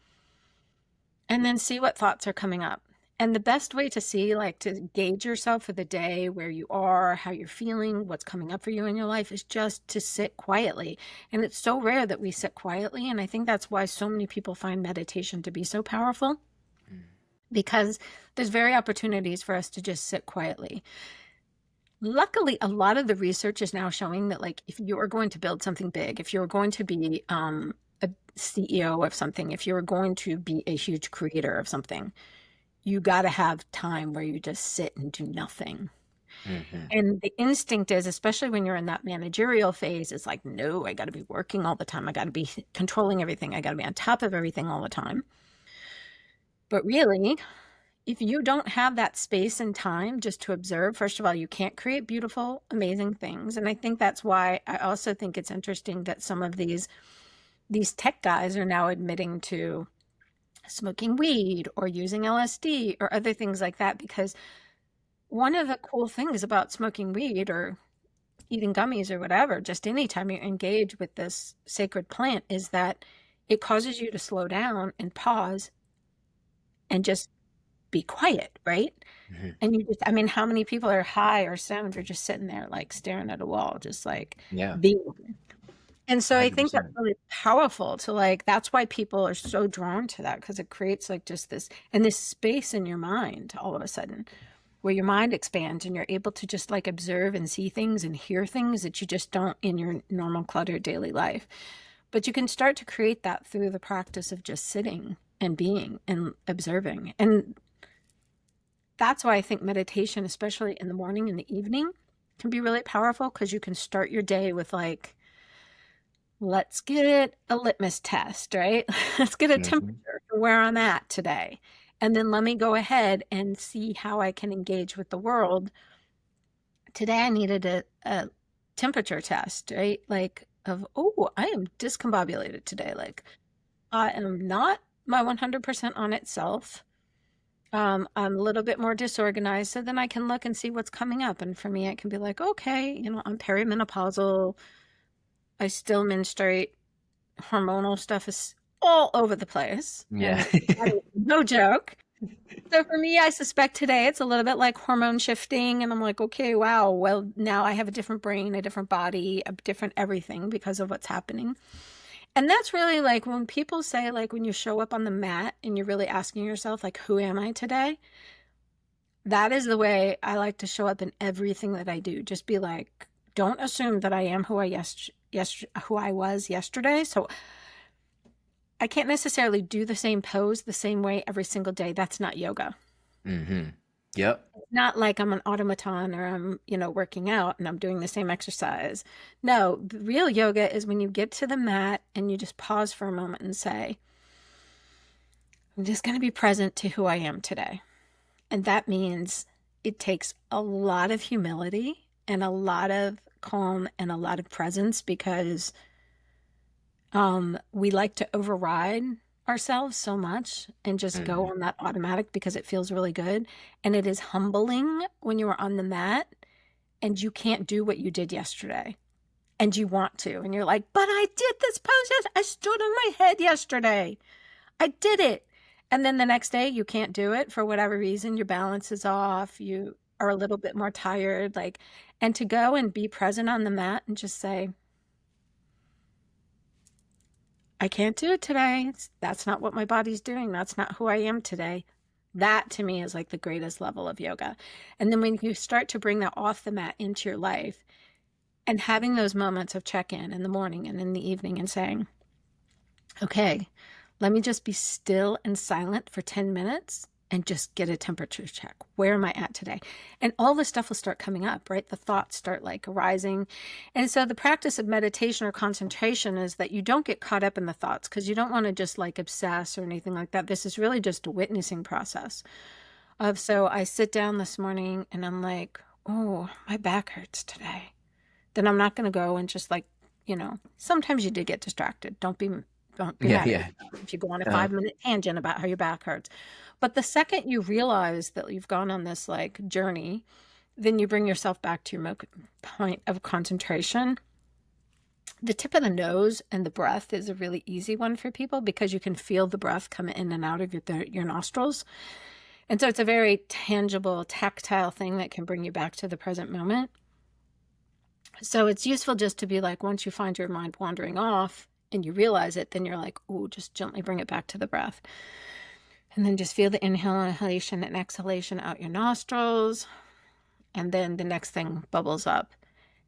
and then see what thoughts are coming up. And the best way to see, like to gauge yourself for the day, where you are, how you're feeling, what's coming up for you in your life, is just to sit quietly. And it's so rare that we sit quietly. And I think that's why so many people find meditation to be so powerful, because there's very opportunities for us to just sit quietly. Luckily, a lot of the research is now showing that, like, if you are going to build something big, if you're going to be a CEO of something, if you're going to be a huge creator of something, you got to have time where you just sit and do nothing. Hmm. And the instinct is, especially when you're in that managerial phase, it's like, no, I got to be working all the time. I got to be controlling everything. I got to be on top of everything all the time. But really, if you don't have that space and time just to observe, first of all, you can't create beautiful, amazing things. And I think that's why I also think it's interesting that some of these tech guys are now admitting to smoking weed or using LSD or other things like that, because one of the cool things about smoking weed or eating gummies or whatever, just anytime you engage with this sacred plant, is that it causes you to slow down and pause and just be quiet, right? Hmm. And you just, I mean, how many people are high or stoned or just sitting there like staring at a wall, just like Yeah. being. And so I think that's 100%. really powerful to like, that's why people are so drawn to that, because it creates like just this, and this space in your mind all of a sudden where your mind expands and you're able to just like observe and see things and hear things that you just don't in your normal cluttered daily life. But you can start to create that through the practice of just sitting and being and observing. And that's why I think meditation, especially in the morning and the evening, can be really powerful, because you can start your day with like, let's get a litmus test, right? Let's get a Hmm. temperature for where I'm at today. And then let me go ahead and see how I can engage with the world. Today I needed a temperature test, right? Like of, oh, I am discombobulated today. Like I am not my 100% on itself. I'm a little bit more disorganized, so then I can look and see what's coming up. And for me, it can be like, okay, I'm perimenopausal. I still menstruate. Hormonal stuff is all over the place, Yeah. and that is no joke. So for me, I suspect today it's a little bit like hormone shifting, and I'm like, okay, wow, well, now I have a different brain, a different body, a different everything because of what's happening. And that's really like when people say, like, when you show up on the mat and you're really asking yourself, like, who am I today? That is the way I like to show up in everything that I do. Just be like, don't assume that I am who who I was yesterday. So I can't necessarily do the same pose the same way every single day. That's not yoga. Hmm. Yep. It's not like I'm an automaton or I'm, working out and I'm doing the same exercise. No, the real yoga is when you get to the mat and you just pause for a moment and say, I'm just going to be present to who I am today. And that means it takes a lot of humility and a lot of calm and a lot of presence, because we like to override ourselves so much and just go Hmm. on that automatic because it feels really good. And it is humbling when you are on the mat and you can't do what you did yesterday and you want to. And you're like, but I did this pose. I stood on my head yesterday. I did it. And then the next day you can't do it for whatever reason. Your balance is off. You are a little bit more tired. And to go and be present on the mat and just say, I can't do it today. That's not what my body's doing. That's not who I am today. That to me is like the greatest level of yoga. And then when you start to bring that off the mat into your life and having those moments of check in the morning and in the evening and saying, okay, let me just be still and silent for 10 minutes and just get a temperature check. Where am I at today? And all this stuff will start coming up, right? The thoughts start like arising. And so the practice of meditation or concentration is that you don't get caught up in the thoughts, because you don't want to just like obsess or anything like that. This is really just a witnessing process of, so I sit down this morning and I'm like, oh, my back hurts today. Then I'm not going to go and just like, sometimes you did get distracted. Don't be Yeah. mad at Yeah. yourself if you go on a Uh, 5-minute tangent about how your back hurts. But the second you realize that you've gone on this like journey, then you bring yourself back to your point of concentration. The tip of the nose and the breath is a really easy one for people, because you can feel the breath come in and out of your nostrils. And so it's a very tangible, tactile thing that can bring you back to the present moment. So it's useful just to be like, once you find your mind wandering off and you realize it, then you're like, ooh, just gently bring it back to the breath. And then just feel the inhalation and exhalation out your nostrils. And then the next thing bubbles up.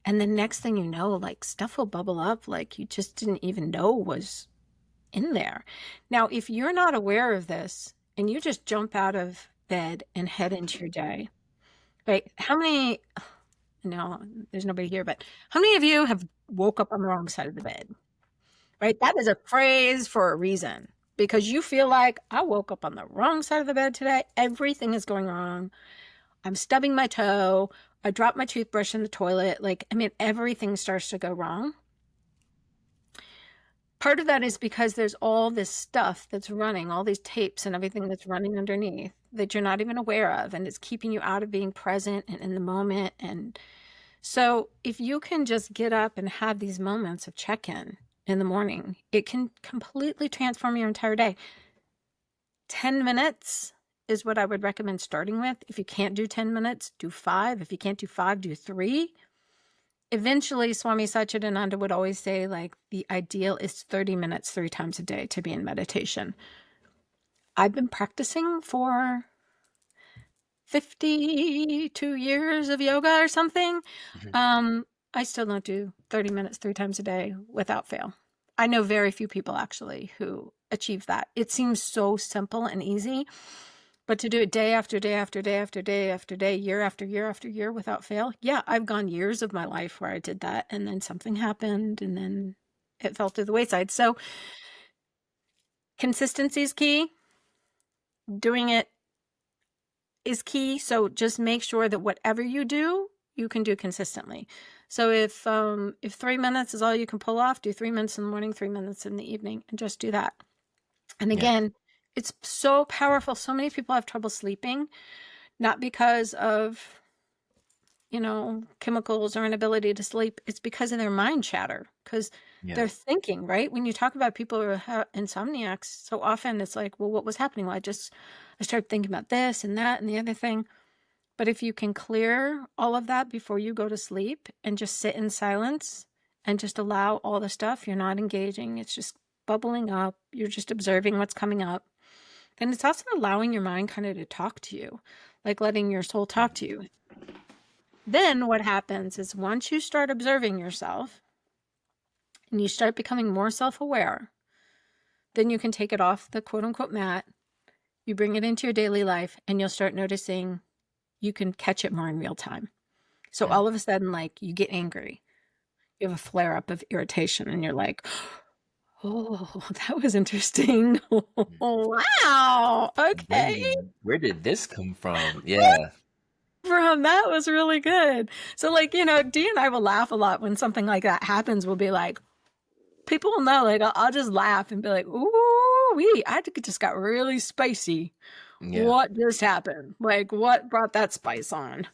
And the next thing you know, like stuff will bubble up like you just didn't even know was in there. Now, if you're not aware of this and you just jump out of bed and head into your day, right? How many, no, there's nobody here, but how many of you have woke up on the wrong side of the bed, right? That is a phrase for a reason, because you feel like, I woke up on the wrong side of the bed today. Everything is going wrong. I'm stubbing my toe. I dropped my toothbrush in the toilet. Everything starts to go wrong. Part of that is because there's all this stuff that's running, all these tapes and everything that's running underneath that you're not even aware of, and it's keeping you out of being present and in the moment. And so if you can just get up and have these moments of check-in in the morning, it can completely transform your entire day. 10 minutes is what I would recommend starting with. If you can't do 10 minutes, do 5. If you can't do 5, do 3. Eventually, Swami Satchidananda would always say, like, the ideal is 30 minutes 3 times a day to be in meditation. I've been practicing for 52 years of yoga or something. mhm. I still don't do 30 minutes 3 times a day without fail. I know very few people actually who achieve that. It seems so simple and easy, but to do it day after day after day after day after day, year after year after year without fail. Yeah, I've gone years of my life where I did that and then something happened and then it fell through the wayside. So consistency is key. Doing it is key. So just make sure that whatever you do, you can do consistently. So if 3 minutes is all you can pull off, do 3 minutes in the morning, 3 minutes in the evening, and just do that. And Yeah. again, it's so powerful. So many people have trouble sleeping, not because of, chemicals or inability to sleep. It's because of their mind chatter, because Yeah. they're thinking, right? When you talk about people who have insomniacs, so often it's like, well, what was happening? Well, I started thinking about this and that and the other thing. But if you can clear all of that before you go to sleep and just sit in silence and just allow all the stuff, you're not engaging, it's just bubbling up, you're just observing what's coming up. Then it's also allowing your mind kind of to talk to you, like letting your soul talk to you. Then what happens is once you start observing yourself and you start becoming more self-aware, then you can take it off the quote unquote mat, you bring it into your daily life, and you'll start noticing you can catch it more in real time. So Mm. all of a sudden, like, you get angry, you have a flare up of irritation, and you're like, oh, that was interesting. Wow. Okay. Where did this come from? Yeah. From that was really good. So, like, Dee and I will laugh a lot when something like that happens. We'll be like, people will know, like, I'll just laugh and be like, ooh, I think it just got really spicy. Yeah. What just happened? Like, what brought that spice on?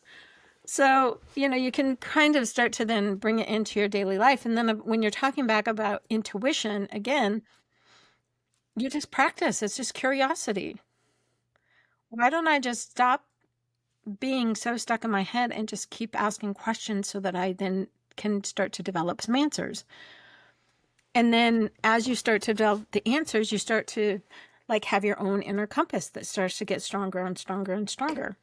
So, you can kind of start to then bring it into your daily life. And then when you're talking back about intuition, again, you just practice. It's just curiosity. Why don't I just stop being so stuck in my head and just keep asking questions so that I then can start to develop some answers? And then as you start to develop the answers, you start to like have your own inner compass that starts to get stronger and stronger and stronger.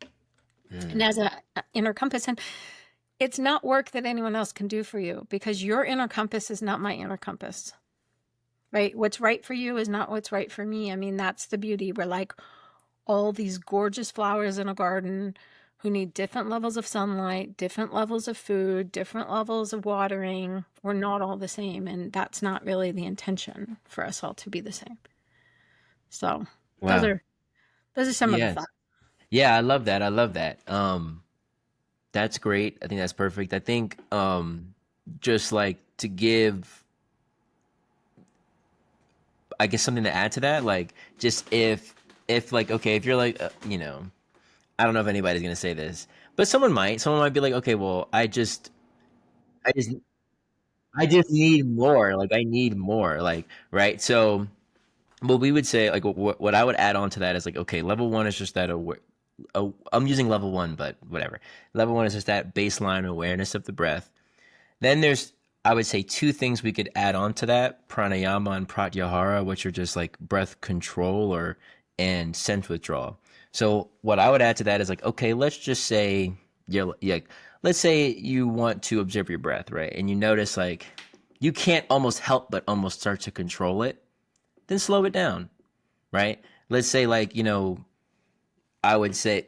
And Mm. as an inner compass, and it's not work that anyone else can do for you because your inner compass is not my inner compass, right? What's right for you is not what's right for me. I mean, that's the beauty. We're like all these gorgeous flowers in a garden who need different levels of sunlight, different levels of food, different levels of watering. We're not all the same. And that's not really the intention for us all to be the same. So those Wow. are those are some of the Yes. thoughts. Yeah, I love that. I love that. That's great. I think that's perfect. I think just like to give, I guess, something to add to that, like just if like, okay, if you're like I don't know if anybody's going to say this, but someone might be like, okay, well, I just I just need more. Like I need more. Like, right? So what we would say, like what I would add on to that is like, okay, level one is just that I'm using level one, but whatever. Level one is just that baseline awareness of the breath. Then there's, I would say, two things we could add on to that: pranayama and pratyahara, which are just like breath control and sense withdrawal. So what I would add to that is like, okay, let's just say let's say you want to observe your breath, right? And you notice like you can't almost help but almost start to control it. Then slow it down, right? Let's say like, I would say,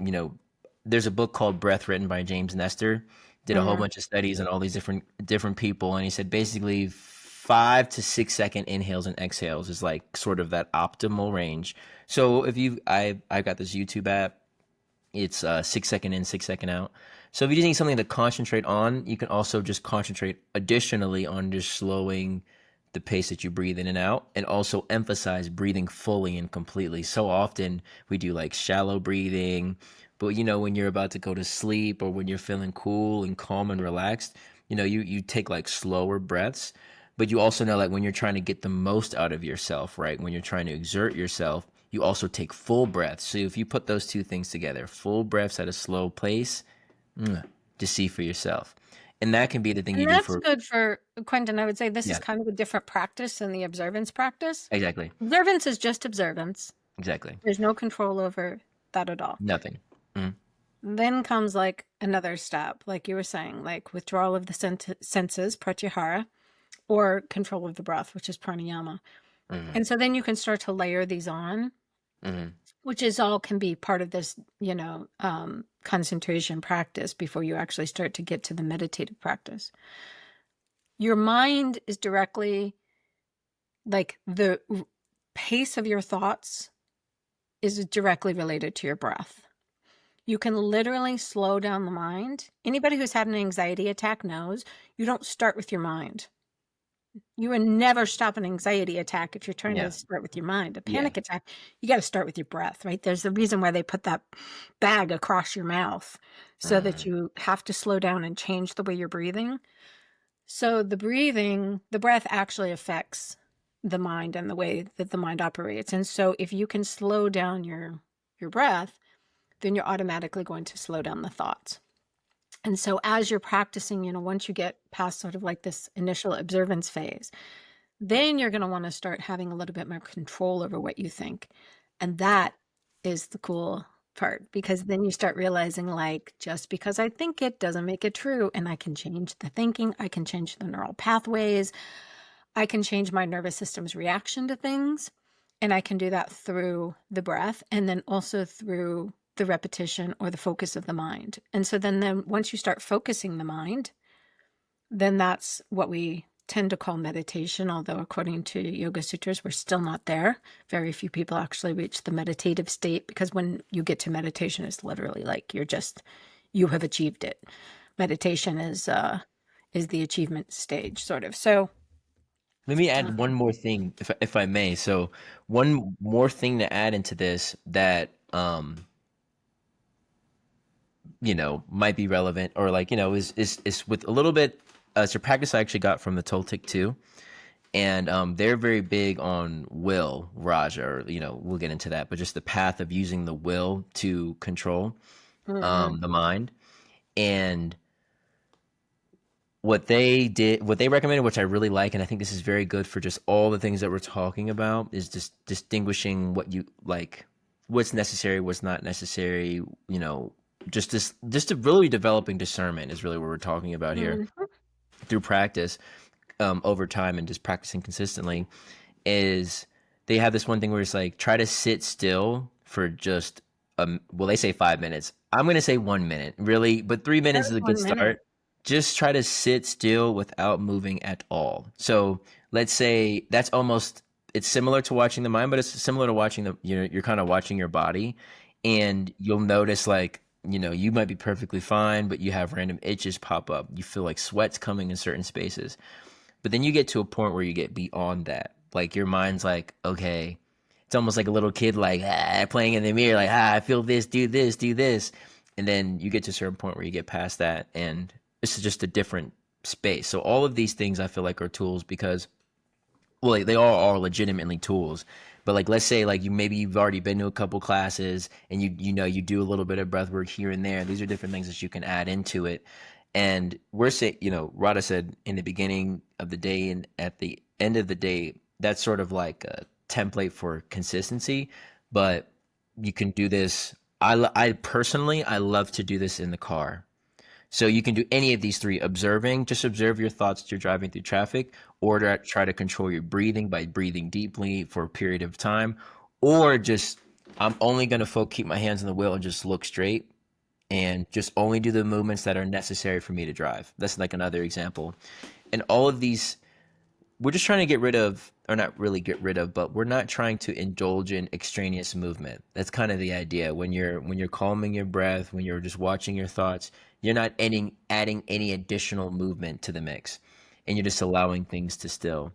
there's a book called Breath written by James Nestor. Did a whole Mm-hmm. bunch of studies on all these different people, and he said basically 5 to 6 second inhales and exhales is like sort of that optimal range. So if I got this YouTube app, it's 6 second in, 6 second out. So if you just need something to concentrate on, you can also just concentrate additionally on just slowing the pace that you breathe in and out, and also emphasize breathing fully and completely. So often we do like shallow breathing, but when you're about to go to sleep or when you're feeling cool and calm and relaxed, you take like slower breaths. But you also know, like, when you're trying to get the most out of yourself, right? When you're trying to exert yourself, you also take full breaths. So if you put those two things together, full breaths at a slow pace, just see for yourself. And that can be the thing you And do that's for, good for Quentin. I would say this is yeah, kind of a different practice than the observance practice. exactly. Observance is just observance. Exactly. There's no control over that at all. Nothing. Mm. Then comes like another step, like you were saying, like withdrawal of the senses, pratyahara. or control of the breath, which is pranayama. Mm-hmm. And so then you can start to layer these on, Mm-hmm. which is all can be part of this, concentration practice before you actually start to get to the meditative practice. Your mind is directly, like, the pace of your thoughts is directly related to your breath. You can literally slow down the mind. Anybody who's had an anxiety attack knows you don't start with your mind. You would never stop an anxiety attack if you're trying Yeah. to start with your mind. A Yeah. panic attack, you got to start with your breath, right? There's a reason why they put that bag across your mouth so that Mm-hmm. you have to slow down and change the way you're breathing. So the breath actually affects the mind and the way that the mind operates. And so if you can slow down your breath, then you're automatically going to slow down the thoughts. And so as you're practicing, once you get past sort of like this initial observance phase, then you're going to want to start having a little bit more control over what you think. And that is the cool part, because then you start realizing, like, just because I think it doesn't make it true. And I can change the thinking. I can change the neural pathways. I can change my nervous system's reaction to things. And I can do that through the breath and then also through the repetition or the focus of the mind. And so then once you start focusing the mind, then that's what we tend to call meditation, although according to Yoga Sutras, we're still not there. Very few people actually reach the meditative state, because when you get to meditation, it's literally like you have achieved it. Meditation is the achievement stage, sort of. So Let me add one more thing, if I may. So, one more thing to add into this that might be relevant, or like is with a little bit. It's a practice I actually got from the Toltec too, and they're very big on will, Raja, or we'll get into that, but just the path of using the will to control the mind. And what they recommended, which I really like, and I think this is very good for just all the things that we're talking about, is just distinguishing what you like, what's necessary, what's not necessary. Just to really developing discernment is really what we're talking about here through practice, over time, and just practicing consistently. Is they have this one thing where it's like, try to sit still for just well, they say 5 minutes. I'm gonna say 1 minute, really, but 3 minutes that is a good 1 minute. start. Just try to sit still without moving at all. So let's say that's almost, it's similar to watching the mind, but it's similar to watching you're kind of watching your body, and you'll notice, like, you might be perfectly fine, but you have random itches pop up. You feel like sweat's coming in certain spaces. But then you get to a point where you get beyond that. Like, your mind's like, okay, it's almost like a little kid, like, playing in the mirror, like, I feel this, do this, do this. And then you get to a certain point where you get past that, and this is just a different space. So all of these things I feel like are tools, because, well, like, they all are legitimately tools. But like, let's say, like, you've already been to a couple classes, and you do a little bit of breath work here and there. These are different things that you can add into it. And we're saying, Radha said in the beginning of the day and at the end of the day, that's sort of like a template for consistency. But you can do this. I personally, I love to do this in the car. So you can do any of these three: observing, just observe your thoughts as you're driving through traffic, or to try to control your breathing by breathing deeply for a period of time, or just, I'm only going to keep my hands on the wheel and just look straight, and just only do the movements that are necessary for me to drive. That's like another example. And all of these, we're just trying to get rid of, or not really get rid of, but we're not trying to indulge in extraneous movement. That's kind of the idea. When you're calming your breath, when you're just watching your thoughts, you're not adding any additional movement to the mix, and you're just allowing things to still.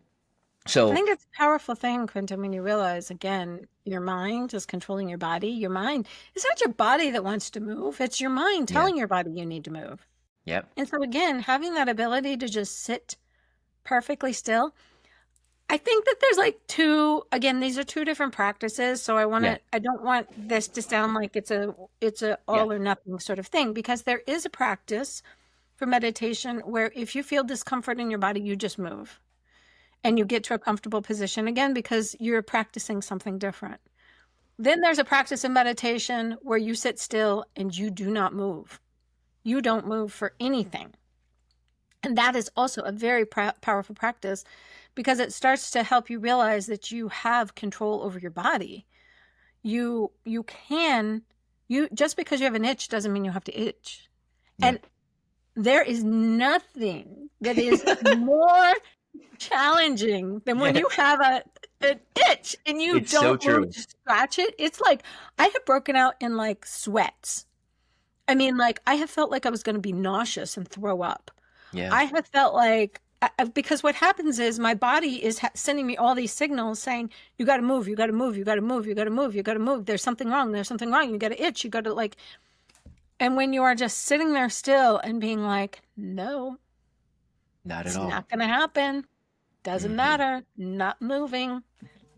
I So think it's a powerful thing, Quentin, when you realize, again, your mind is controlling your body. Your mind, it's not your body that wants to move. It's your mind yeah, telling your body you need to move. yep, And so, again, having that ability to just sit perfectly still, I think that there's like again, these are two different practices. So yeah, I don't want this to sound like it's a yeah, all or nothing sort of thing, because there is a practice for meditation where if you feel discomfort in your body, you just move and you get to a comfortable position again, because you're practicing something different. Then there's a practice in meditation where you sit still and you do not move. You don't move for anything. And that is also a very powerful practice, because it starts to help you realize that you have control over your body. You can, just because you have an itch doesn't mean you have to itch. Yeah. And there is nothing that is more challenging than when Yeah. you have an itch and you It's so don't move true. to scratch it. It's like I have broken out in like sweats. I mean, like I have felt like I was going to be nauseous and throw up. Yeah. I have felt like, because what happens is my body is sending me all these signals saying, you got to move, you got to move, you got to move, you got to move, you got to move. There's something wrong. There's something wrong. You got to itch. You got to like, and when you are just sitting there still and being like, no, Not at it's all. not going to happen. Doesn't Hmm. matter. Not moving,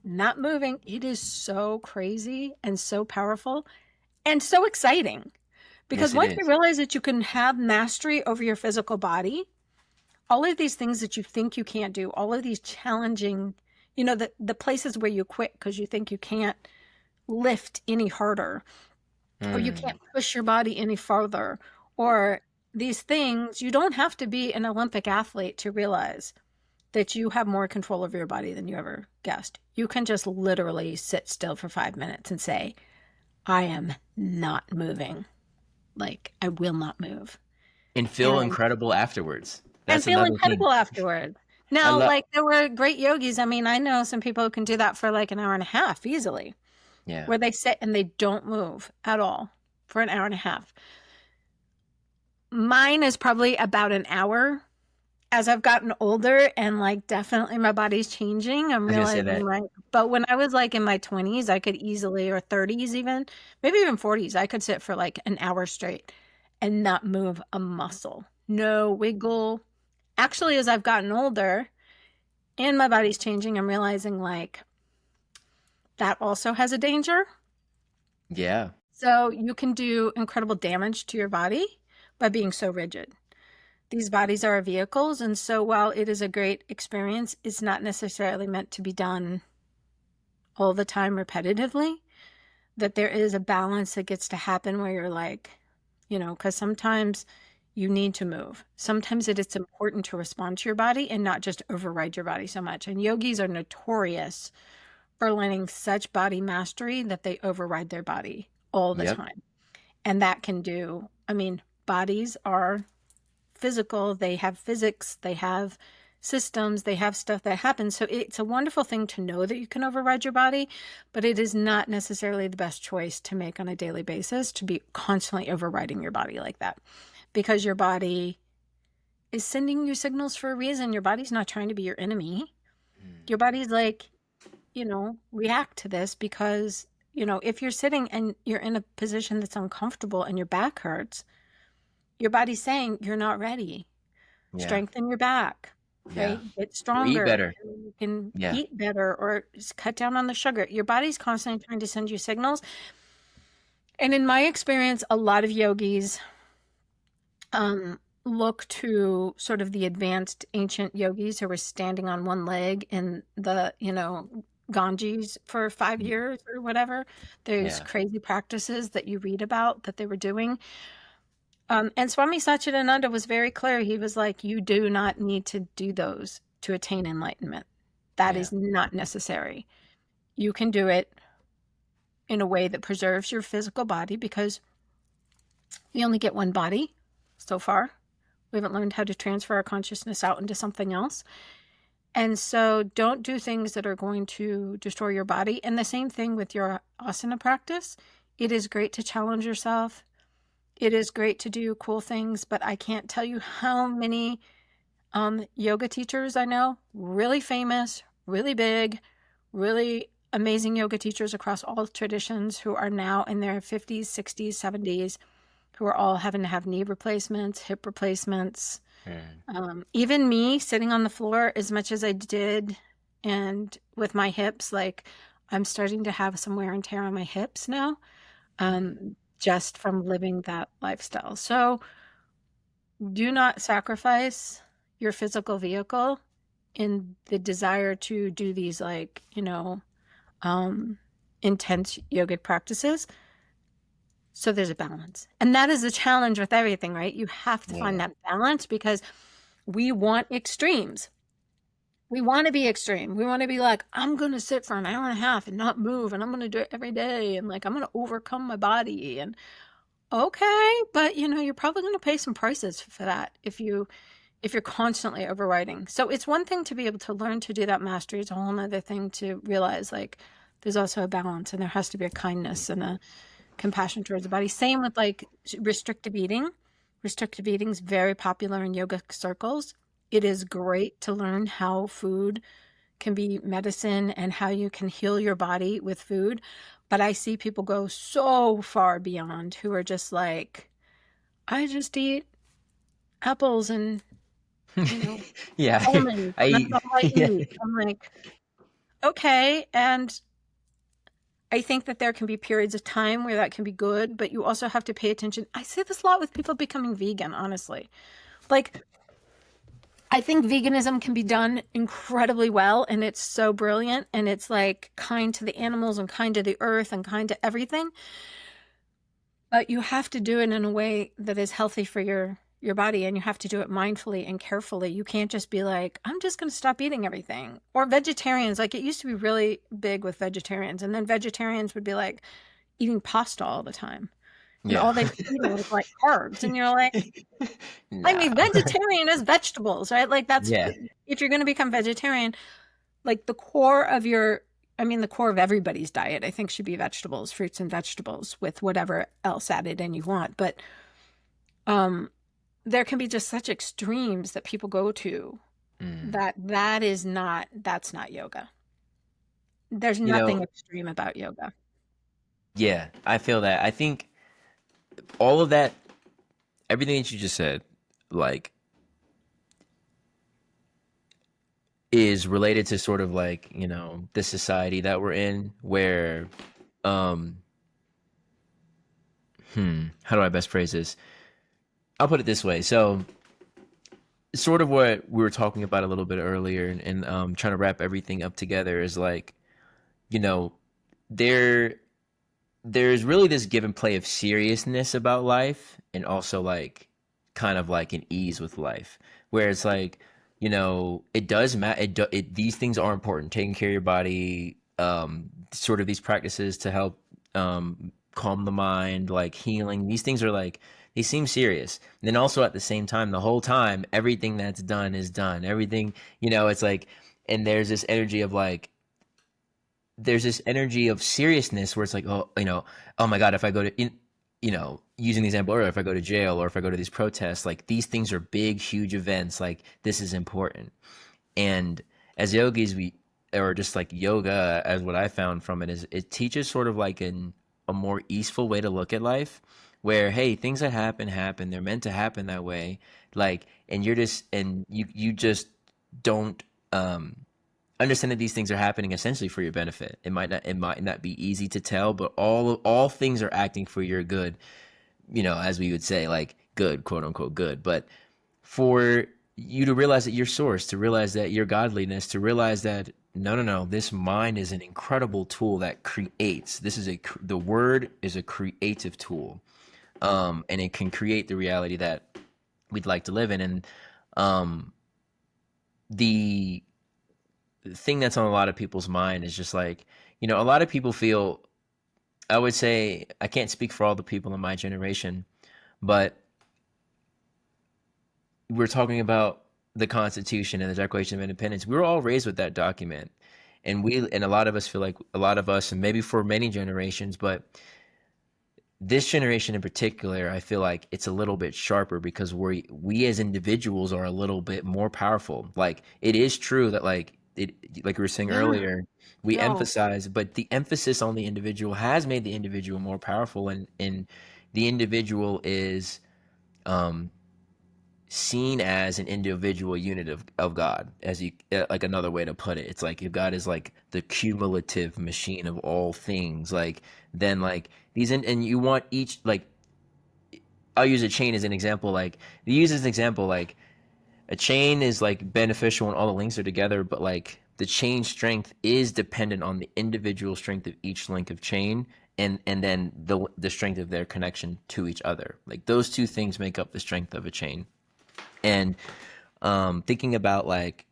not moving. It is so crazy and so powerful and so exciting, because Yes, it once you is. realize that you can have mastery over your physical body, all of these things that you think you can't do, all of these challenging, the places where you quit because you think you can't lift any harder, or you Mm. can't push your body any farther, or these things, you don't have to be an Olympic athlete to realize that you have more control over your body than you ever guessed. You can just literally sit still for 5 minutes and say, I am not moving. Like, I will not move. And feel And incredible afterwards. and That's feel another thing. incredible afterward. I Now, love. like there were great yogis. I mean, I know some people who can do that for like an hour and a half easily, Yeah. where they sit and they don't move at all for an hour and a half. Mine is probably about an hour. As I've gotten older and like definitely my body's changing, I'm I was gonna say realizing that. like, but when I was like in my 20s, I could easily, or 30s even, maybe even 40s, I could sit for like an hour straight and not move a muscle. No wiggle. Actually, as I've gotten older and my body's changing, I'm realizing like that also has a danger. Yeah. So you can do incredible damage to your body by being so rigid. These bodies are our vehicles, and so while it is a great experience, it's not necessarily meant to be done all the time repetitively. That there is a balance that gets to happen where you're like, because sometimes you need to move. Sometimes it's important to respond to your body and not just override your body so much. And yogis are notorious for learning such body mastery that they override their body all the Yep. time. And that can do, I mean, bodies are physical, they have physics, they have systems, they have stuff that happens. So it's a wonderful thing to know that you can override your body, but it is not necessarily the best choice to make on a daily basis to be constantly overriding your body like that, because your body is sending you signals for a reason. Your body's not trying to be your enemy. Mm. Your body's like, react to this because, if you're sitting and you're in a position that's uncomfortable and your back hurts, your body's saying you're not ready. Yeah. Strengthen your back, Yeah. right? Get Or eat stronger. better. And you can Yeah. eat better or just cut down on the sugar. Your body's constantly trying to send you signals. And in my experience, a lot of yogis look to sort of the advanced ancient yogis who were standing on one leg in the, Ganges for 5 years or whatever. There's Yeah. crazy practices that you read about that they were doing. And Swami Satchidananda was very clear. He was like, you do not need to do those to attain enlightenment. That Yeah. is not necessary. You can do it in a way that preserves your physical body, because you only get one body so far. We haven't learned how to transfer our consciousness out into something else. And so don't do things that are going to destroy your body. And the same thing with your asana practice. It is great to challenge yourself. It is great to do cool things, but I can't tell you how many yoga teachers I know, really famous, really big, really amazing yoga teachers across all traditions, who are now in their 50s, 60s, 70s, who are all having to have knee replacements, hip replacements. Even me sitting on the floor as much as I did, and with my hips, like I'm starting to have some wear and tear on my hips now, just from living that lifestyle. So do not sacrifice your physical vehicle in the desire to do these like, intense yogic practices. So there's a balance. And that is the challenge with everything, right? You have to find Yeah. that balance, because we want extremes. We want to be extreme. We want to be like, I'm going to sit for an hour and a half and not move, and I'm going to do it every day, and like I'm going to overcome my body. And okay, but you're probably going to pay some prices for that if you're constantly overriding. So it's one thing to be able to learn to do that mastery. It's a whole other thing to realize like there's also a balance, and there has to be a kindness and a compassion towards the body. Same with like restrictive eating. Restrictive eating is very popular in yoga circles. It is great to learn how food can be medicine and how you can heal your body with food. But I see people go so far beyond who are just like, I just eat apples and, you know, Yeah, almonds, and that's I all I yeah, eat. I'm like, okay. And I think that there can be periods of time where that can be good, but you also have to pay attention. I say this a lot with people becoming vegan, honestly. Like, I think veganism can be done incredibly well, and it's so brilliant, and it's like kind to the animals and kind to the earth and kind to everything. But you have to do it in a way that is healthy for your body, and you have to do it mindfully and carefully. You can't just be like, I'm just going to stop eating everything. Or vegetarians, like it used to be really big with vegetarians, and then vegetarians would be like eating pasta all the time. And yeah. all they were eating was like carbs. And you're like, I Nah. mean, vegetarian is vegetables, right? Like that's Yeah, if you're going to become vegetarian, like the core of the core of everybody's diet, I think should be vegetables, fruits and vegetables with whatever else added in you want. But um there can be just such extremes that people go to mm. that's not yoga. There's You nothing know, extreme about yoga. yeah, I feel that. I think all of that, everything that you just said, like, is related to sort of like, the society that we're in where, um, how do I best phrase this? I'll put it this way. So, sort of what we were talking about a little bit earlier and trying to wrap everything up together is like, you know, there there's really this give and play of seriousness about life and also like kind of like an ease with life where it's like it does matter these things are important, taking care of your body, sort of these practices to help calm the mind, like healing, these things are like they seem serious. And then also at the same time, the whole time everything that's done is done, everything, it's like, and there's this energy of seriousness where it's like, oh, oh my God, if I go to, using the example earlier, if I go to jail or if I go to these protests, like these things are big, huge events. Like this is important. And as yogis, or just like yoga, as what I found from it is it teaches sort of like a more easeful way to look at life where, hey, things that happen. They're meant to happen that way. Like, and you just don't, understand that these things are happening essentially for your benefit. It might not be easy to tell, but all things are acting for your good. As we would say, like good, quote unquote good. But for you to realize that your source, to realize that your godliness, to realize that no, this mind is an incredible tool that creates. The word is a creative tool, and it can create the reality that we'd like to live in. And the thing that's on a lot of people's mind is just like, a lot of people feel, I would say, I can't speak for all the people in my generation, but we're talking about the Constitution and the Declaration of Independence. We were all raised with that document. And a lot of us feel like, a lot of us, and maybe for many generations, but this generation in particular, I feel like it's a little bit sharper because we as individuals are a little bit more powerful. Like it is true that like we were saying Yeah. earlier, we No. emphasize, but the emphasis on the individual has made the individual more powerful, and the individual is um seen as an individual unit of God, as you like another way to put it. It's like if God is like the cumulative machine of all things, like then like and you want each like I'll use a chain as an example. Like you use as an example, like a chain is like beneficial when all the links are together, but like the chain strength is dependent on the individual strength of each link of chain and then the strength of their connection to each other. Like those two things make up the strength of a chain. And thinking about like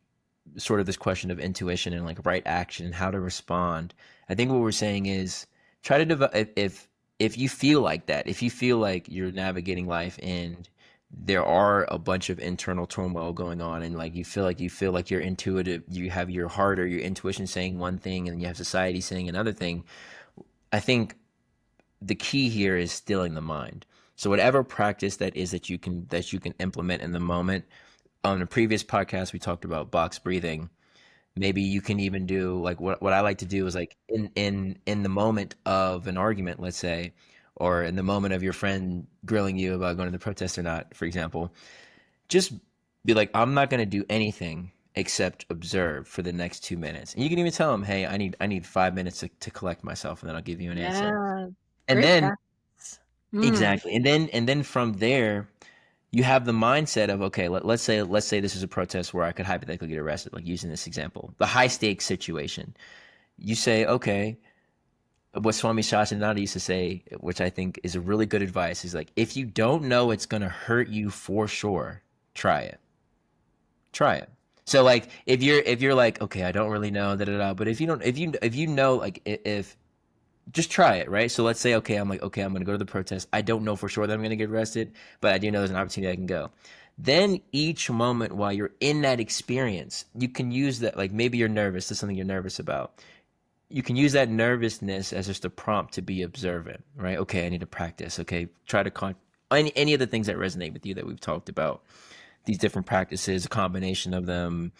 sort of this question of intuition and like right action and how to respond. I think what we're saying is try to develop if you feel like that, if you feel like you're navigating life and there are a bunch of internal turmoil going on and like you feel like you're intuitive, you have your heart or your intuition saying one thing and you have society saying another thing. I think the key here is stilling the mind. So whatever practice that is that you can implement in the moment. On the previous podcast we talked about box breathing. Maybe you can even do like what I like to do is like in the moment of an argument, let's say, or in the moment of your friend grilling you about going to the protest or not, for example, just be like, I'm not going to do anything except observe for the next 2 minutes. And you can even tell them, hey, I need 5 minutes to collect myself, and then I'll give you an answer. Yeah. And Great then practice. Mm. exactly, and then from there, you have the mindset of okay, let's say this is a protest where I could hypothetically get arrested, like using this example, the high stakes situation. You say, okay, what Swami Shashananda used to say, which I think is a really good advice, is like if you don't know it's gonna hurt you for sure, try it. Try it. So like if you're like okay, I don't really know da da da, but if you know like if just try it, right? So let's say, okay, I'm like, okay, I'm gonna go to the protest. I don't know for sure that I'm gonna get arrested, but I do know there's an opportunity I can go. Then each moment while you're in that experience, you can use that, like maybe you're nervous, there's something you're nervous about. You can use that nervousness as just a prompt to be observant, right? Okay, I need to practice. Okay, try to any of the things that resonate with you that we've talked about. These different practices, a combination of them,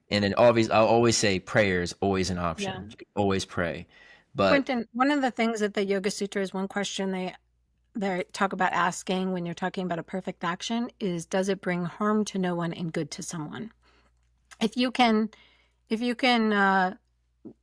and then always I'll always say prayer is always an Yeah. option. You can always pray, but Quentin, one of the things that the Yoga Sutras, one question they talk about asking when you're talking about a perfect action is, does it bring harm to no one and good to someone? If you can, if you can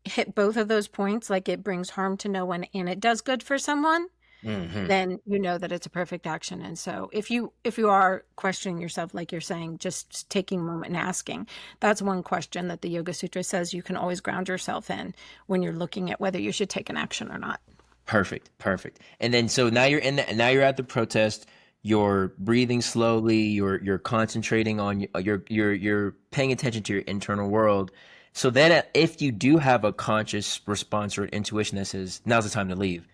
hit both of those points, like it brings harm to no one and it does good for someone, mhm. then you know that it's a perfect action. And so if you are questioning yourself, like you're saying, just taking a moment and asking, that's one question that the Yoga Sutra says you can always ground yourself in when you're looking at whether you should take an action or not. Perfect, perfect. And then so now you're at the protest. You're breathing slowly. You're concentrating on you're paying attention to your internal world. So then, if you do have a conscious response or an intuition that says now's the time to leave,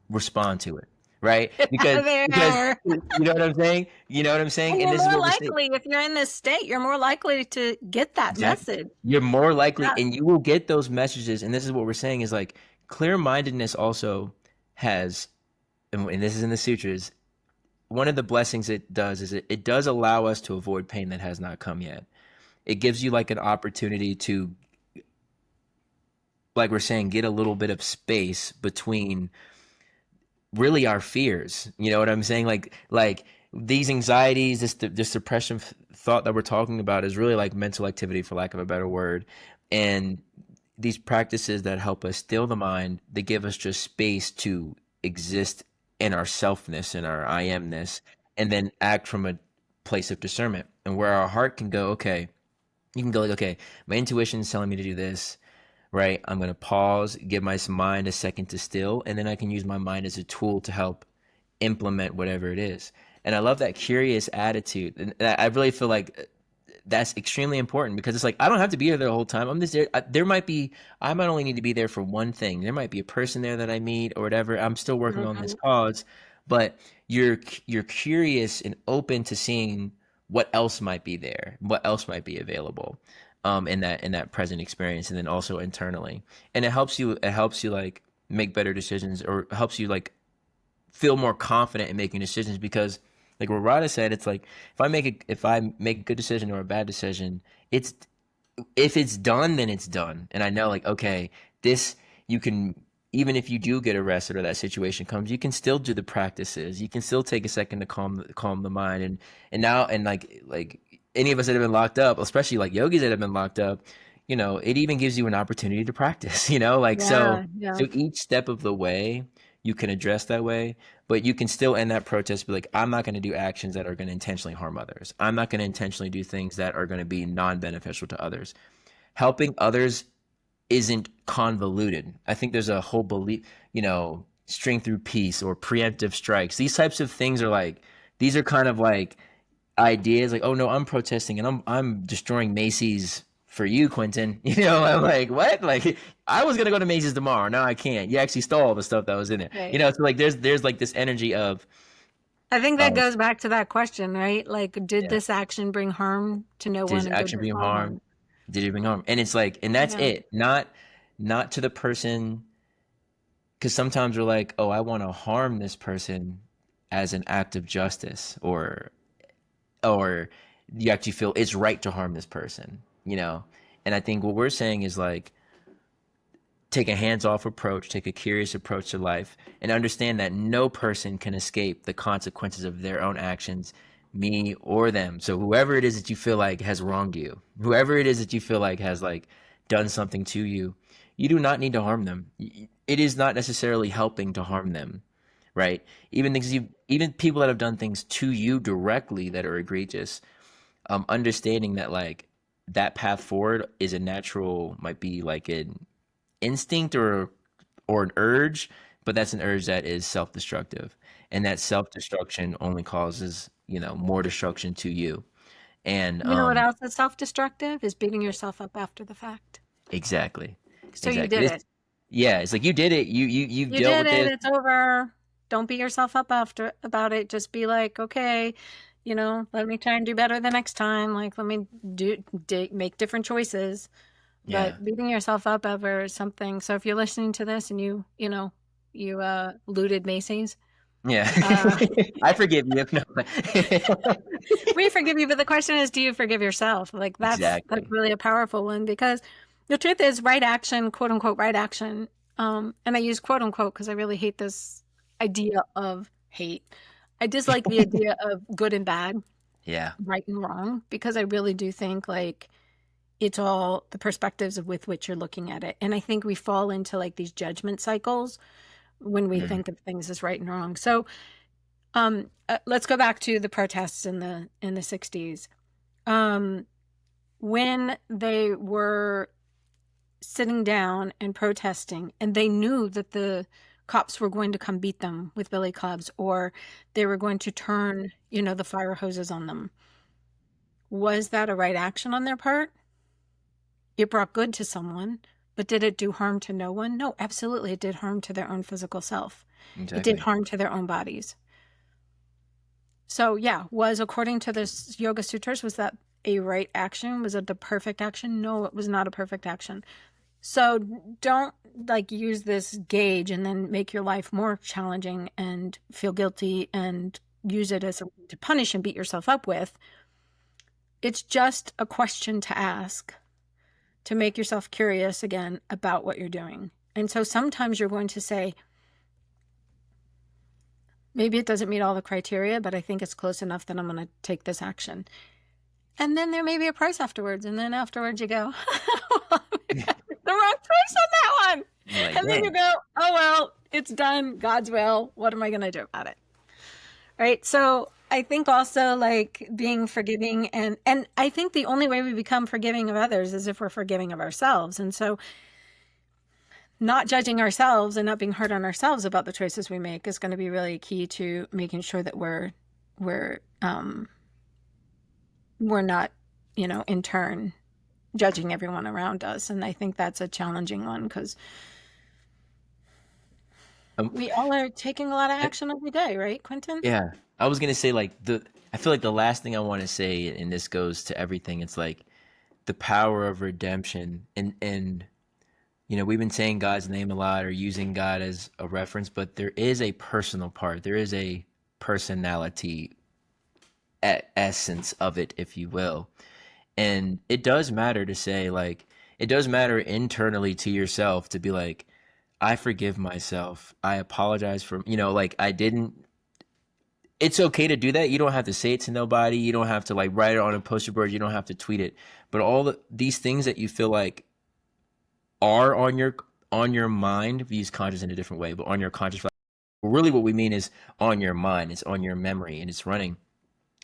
respond to it, right? Because There. you know what I'm saying. You know what I'm saying. And And you're this is more what we're saying. likely, if you're in this state, you're more likely to get that Exactly. message. You're more likely, Yeah. and you will get those messages. And this is what we're saying is like clear mindedness also has, and this is in the sutras, one of the blessings it does is it does allow us to avoid pain that has not come yet. It gives you like an opportunity to, like we're saying, get a little bit of space between really our fears. You know what I'm saying? Like these anxieties, this depression thought that we're talking about is really like mental activity, for lack of a better word. And these practices that help us still the mind, they give us just space to exist in our selfness and our I amness, and then act from a place of discernment and where our heart can go, okay, you can go like, okay, my intuition is telling me to do this, right? I'm going to pause, give my mind a second to still, and then I can use my mind as a tool to help implement whatever it is. And I love that curious attitude. And I really feel like that's extremely important because it's like I don't have to be there the whole time. I'm just there. There might be I might only need to be there for one thing. There might be a person there that I meet or whatever. I'm still working on this Mhm. cause, but you're curious and open to seeing what else might be there, what else might be available, in that present experience, and then also internally. And it helps you like make better decisions or helps you like feel more confident in making decisions because like what Radha said, it's like if I make a good decision or a bad decision, it's if it's done, then it's done. And I know like, okay, this you can even if you do get arrested or that situation comes, you can still do the practices. You can still take a second to calm the mind and now and like any of us that have been locked up, especially like yogis that have been locked up, it even gives you an opportunity to practice, like so Yeah, yeah. so each step of the way you can address that way, but you can still end that protest be like, I'm not going to do actions that are going to intentionally harm others. I'm not going to intentionally do things that are going to be non-beneficial to others. Helping others isn't convoluted. I think there's a whole belief, string through peace or preemptive strikes. These types of things are like, these are kind of like ideas like, oh no, I'm protesting and I'm destroying Macy's for you, Quentin. You know, I'm like, what? Like, I was gonna go to Macy's tomorrow. Now I can't. You actually stole all the stuff that was in there. You Right. know, so like there's like this energy of I think that uh goes back to that question, right? Like, did yeah, this action bring harm to no did one his and good action bring befall harm? one? Did it bring harm? And it's like, and that's Yeah. it. Not to the person, because sometimes we're like, oh, I want to harm this person as an act of justice, or you actually feel it's right to harm this person, you know? And I think what we're saying is like, take a hands-off approach, take a curious approach to life, and understand that no person can escape the consequences of their own actions, me or them. So whoever it is that you feel like has wronged you, whoever it is that you feel like has like done something to you, you do not need to harm them. It is not necessarily helping to harm them, right? Even people that have done things to you directly that are egregious, understanding that like that path forward is a natural, might be like an instinct or an urge, but that's an urge that is self-destructive, and that self-destruction only causes, you know, more destruction to you. And You know what else is self-destructive? Is beating yourself up after the fact. exactly, So you exactly did this, it. yeah, it's like you did it, you've You dealt did with it. this. It's over. Don't beat yourself up after about it. Just be like, okay, let me try and do better the next time. Like, let me make different choices. Yeah, But beating yourself up over something. So if you're listening to this and you looted Macy's, yeah. uh, I forgive you. No. we forgive you. But the question is, do you forgive yourself? Like that's Exactly. really a powerful one because the truth is, right action, quote unquote, right action. And I use quote unquote because I really hate this idea of hate. I dislike the idea of good and bad, Yeah. right and wrong, because I really do think like it's all the perspectives with which you're looking at it. And I think we fall into like these judgment cycles when we Mhm. think of things as right and wrong. So let's go back to the protests in the 60s. Um, when they were sitting down and protesting, and they knew that the cops were going to come beat them with billy clubs, or they were going to turn, the fire hoses on them. Was that a right action on their part? It brought good to someone, but did it do harm to no one? No, absolutely. It did harm to their own physical self. It did Exactly. harm to their own bodies. So, yeah, according to this Yoga Sutras, was that a right action? Was it the perfect action? No, it was not a perfect action. So don't like use this gauge and then make your life more challenging and feel guilty and use it as something to punish and beat yourself up with. It's just a question to ask to make yourself curious again about what you're doing. And so sometimes you're going to say, maybe it doesn't meet all the criteria, but I think it's close enough that I'm going to take this action. And then there may be a price afterwards. And then afterwards you go, the wrong price on that one. Like, And then you dang. go, oh, well, it's done. God's will. What am I going to do about it? Right. So I think also like being forgiving and I think the only way we become forgiving of others is if we're forgiving of ourselves. And so not judging ourselves and not being hard on ourselves about the choices we make is going to be really key to making sure that we're not, in turn judging everyone around us. And I think that's a challenging one because Um, we all are taking a lot of action every day, right, Quentin? yeah. I was gonna say like I feel like the last thing I want to say, and this goes to everything, it's like the power of redemption, and you know, we've been saying God's name a lot or using God as a reference, but there is a personal part. There is a personality essence of it, if you will. And it does matter to say, like, it does matter internally to yourself to be like, I forgive myself. I apologize for, you know, like, I didn't. It's okay to do that. You don't have to say it to nobody. You don't have to, like, write it on a poster board. You don't have to tweet it. But these things that you feel like are on your mind, we use conscious in a different way, but on your conscious, really what we mean is on your mind. It's on your memory and it's running.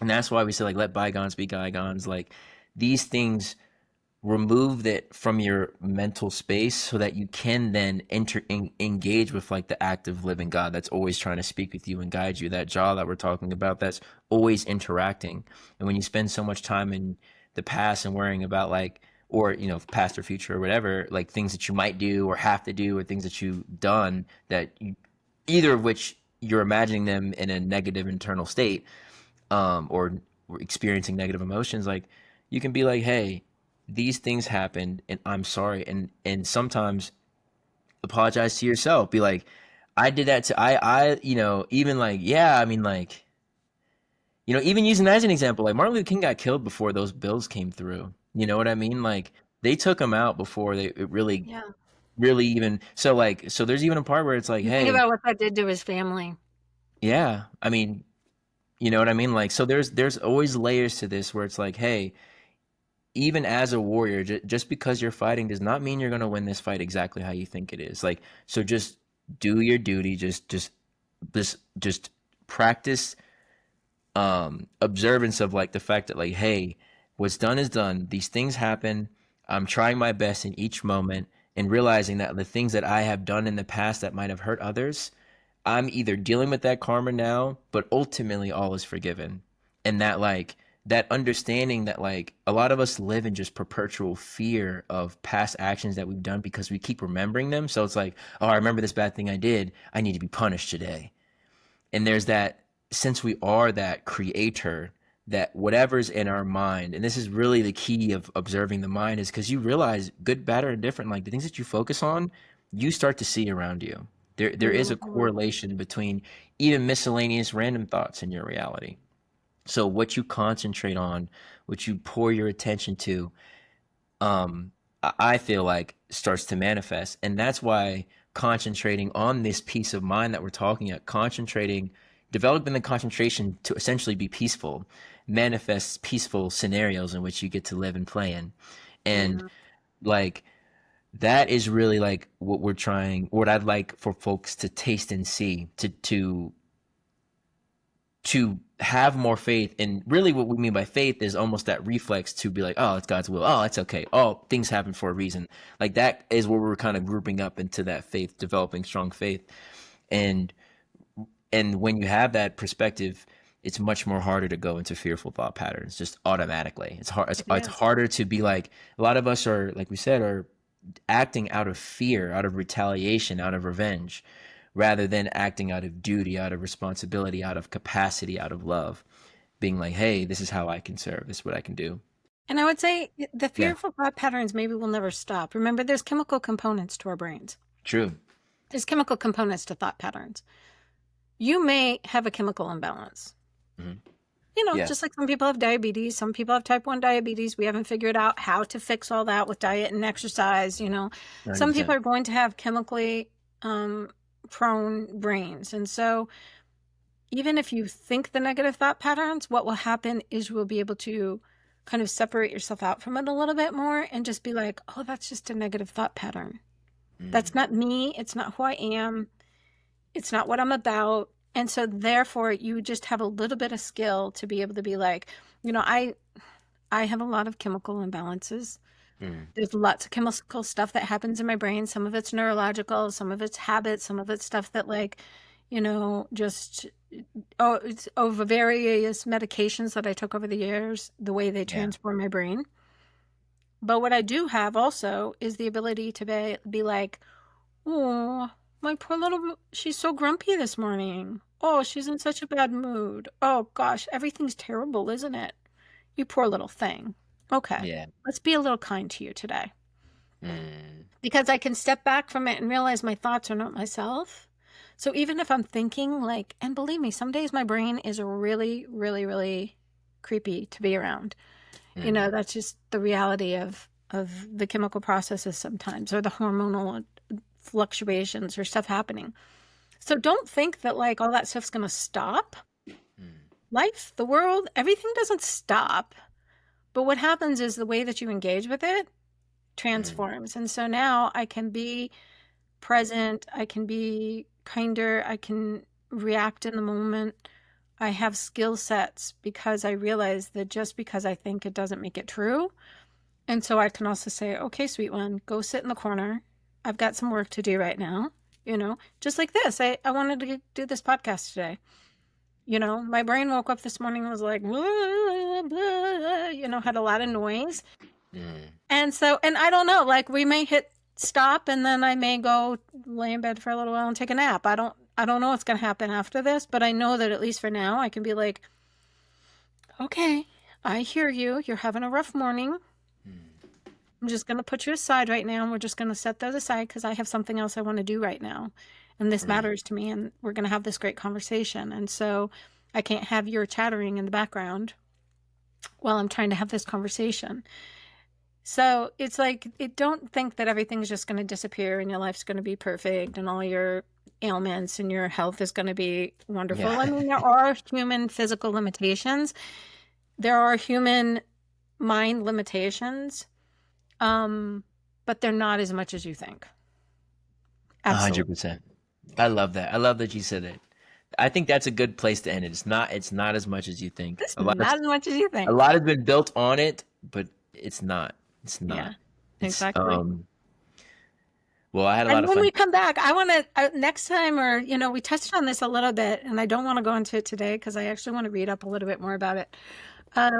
And that's why we say like let bygones be bygones. Like these things remove that from your mental space so that you can then engage with like the active living God that's always trying to speak with you and guide you, that jaw that we're talking about that's always interacting. And when you spend so much time in the past and worrying about like, or you know, past or future or whatever, like things that you might do or have to do or things that you've done that you, either of which you're imagining them in a negative internal state, or experiencing negative emotions, like you can be like, hey, these things happened and I'm sorry. And sometimes apologize to yourself. Be like, I did that to you know, even like, yeah, I mean like, you know, even using that as an example, like Martin Luther King got killed before those bills came through. You know what I mean? Like they took him out before they it really, Yeah. really even so like so there's even a part where it's like, And think hey, about what that did to his family. yeah, I mean, you know what I mean? Like so there's always layers to this where it's like, hey, even as a warrior, just because you're fighting does not mean you're going to win this fight exactly how you think it is. Like, so just do your duty. Just practice observance of like the fact that like, hey, what's done is done. These things happen. I'm trying my best in each moment and realizing that the things that I have done in the past that might have hurt others, I'm either dealing with that karma now, but ultimately all is forgiven. And that like that understanding that like a lot of us live in just perpetual fear of past actions that we've done because we keep remembering them. So it's like, oh, I remember this bad thing I did. I need to be punished today. And there's that, since we are that creator, that whatever's in our mind, and this is really the key of observing the mind, is because you realize good, bad, or indifferent, like the things that you focus on, you start to see around you. There is a Mhm. correlation between even miscellaneous random thoughts in your reality. So what you concentrate on, what you pour your attention to, um, I feel like starts to manifest. And that's why concentrating on this peace of mind that we're talking about, concentrating, developing the concentration to essentially be peaceful, manifests peaceful scenarios in which you get to live and play in. And Yeah. like, that is really like what we're trying, what I'd like for folks to taste and see, to have more faith. And really what we mean by faith is almost that reflex to be like, oh, it's God's will, oh, it's okay, oh, things happen for a reason. Like that is where we're kind of grouping up into that faith, developing strong faith. and and when you have that perspective, it's much more harder to go into fearful thought patterns just automatically. It's hard, It it's is. harder to be like, a lot of us are, like we said, are acting out of fear, out of retaliation, out of revenge, rather than acting out of duty, out of responsibility, out of capacity, out of love. Being like, hey, this is how I can serve. This is what I can do. And I would say the Yeah, fearful thought patterns maybe will never stop. Remember, there's chemical components to our brains. true. There's chemical components to thought patterns. You may have a chemical imbalance. Hmm. You know, Yeah, just like some people have diabetes, some people have type 1 diabetes. We haven't figured out how to fix all that with diet and exercise. You know, some people 100%. are going to have chemically um, prone brains. And so, even if you think the negative thought patterns, what will happen is you will be able to kind of separate yourself out from it a little bit more and just be like, oh, that's just a negative thought pattern. That's Mm, not me. It's not who I am. It's not what I'm about. And so therefore you just have a little bit of skill to be able to be like, you know, I have a lot of chemical imbalances. mm, There's lots of chemical stuff that happens in my brain. Some of it's neurological, some of it's habits, some of it's stuff that like, you know, just oh, it's over various medications that I took over the years, the way they yeah. transform my brain. But what I do have also is the ability to be like, oh, my poor little, she's so grumpy this morning. Oh, she's in such a bad mood. Oh gosh, everything's terrible, isn't it? You poor little thing. Okay, Yeah. let's be a little kind to you today. Mm, Because I can step back from it and realize my thoughts are not myself. So even if I'm thinking like, and believe me, some days my brain is really, really, really creepy to be around. You know, mm, that's just the reality of the chemical processes sometimes, or the hormonal fluctuations or stuff happening. So don't think that like all that stuff's going to stop. mm, Life, the world, everything doesn't stop. But what happens is the way that you engage with it mm, transforms. And so now I can be present, I can be kinder, I can react in the moment. I have skill sets because I realize that just because I think it doesn't make it true. And so I can also say, okay, sweet one, go sit in the corner. I've got some work to do right now. Just like this. I wanted to do this podcast today. My brain woke up this morning and was like, blah, blah, had a lot of noise. And I don't know, like we may hit stop and then I may go lay in bed for a little while and take a nap. I don't know what's going to happen after this, but I know that at least for now I can be like, okay, I hear you. You're having a rough morning. I'm just going to put you aside right now. And we're just going to set those aside because I have something else I want to do right now. And this matters to me. And we're going to have this great conversation. And so I can't have your chattering in the background while I'm trying to have this conversation. So it's like, don't think that everything's just going to disappear and your life's going to be perfect and all your ailments and your health is going to be wonderful. Yeah. I mean, there are human physical limitations. There are human mind limitations, but they're not as much as you think. Absolutely. 100%. I love that. I love that you said that. I think that's a good place to end it. It's not as much as you think. It's not as much as you think. A lot has been built on it, but it's not. It's not. Yeah, exactly. Well, I had a lot And of when fun. we come back, I want to, next time, or, we touched on this a little bit, and I don't want to go into it today because I actually want to read up a little bit more about it. I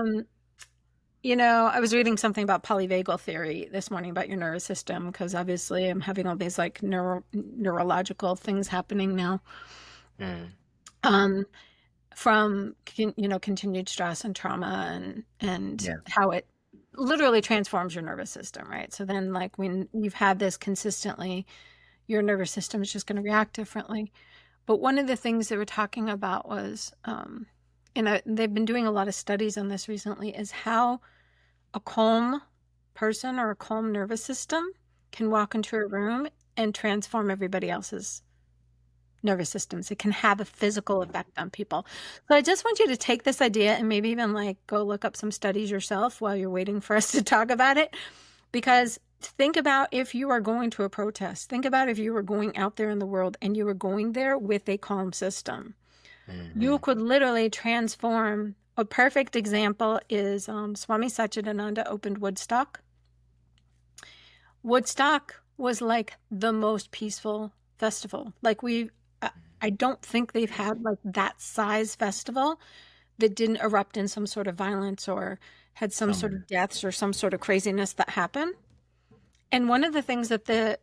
was reading something about polyvagal theory this morning about your nervous system because obviously I'm having all these like neurological things happening now. From continued stress and trauma and how it literally transforms your nervous system, right? So then like when you've had this consistently, your nervous system is just going to react differently. But one of the things they were talking about was, they've been doing a lot of studies on this recently, is how a calm person or a calm nervous system can walk into a room and transform everybody else's nervous systems. It can have a physical effect on people. So I just want you to take this idea and maybe even like go look up some studies yourself while you're waiting for us to talk about it. Because think about if you are going to a protest. Think about if you were going out there in the world and you were going there with a calm system. You could literally transform. A perfect example is Swami Satchidananda opened Woodstock. Woodstock was like the most peaceful festival. Like I don't think they've had like that size festival that didn't erupt in some sort of violence or had some sort of deaths or some sort of craziness that happened. And one of the things that the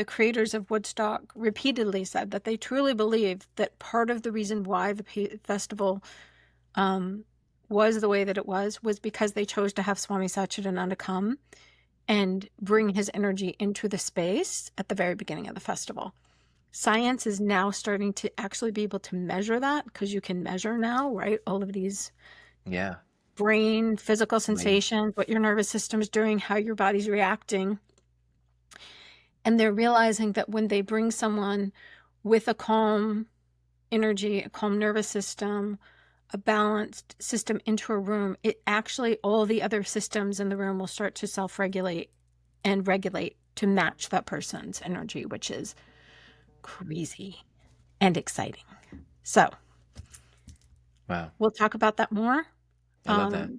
creators of Woodstock repeatedly said, that they truly believe that part of the reason why the festival was the way that it was because they chose to have Swami Satchidananda come and bring his energy into the space at the very beginning of the festival. Science is now starting to actually be able to measure that because you can measure now, right? All of these brain, physical sensations, what your nervous system is doing, how your body's reacting. And they're realizing that when they bring someone with a calm energy, a calm nervous system, a balanced system into a room, it actually, all the other systems in the room will start to self-regulate and regulate to match that person's energy, which is crazy and exciting. So, wow, we'll talk about that more. I love that.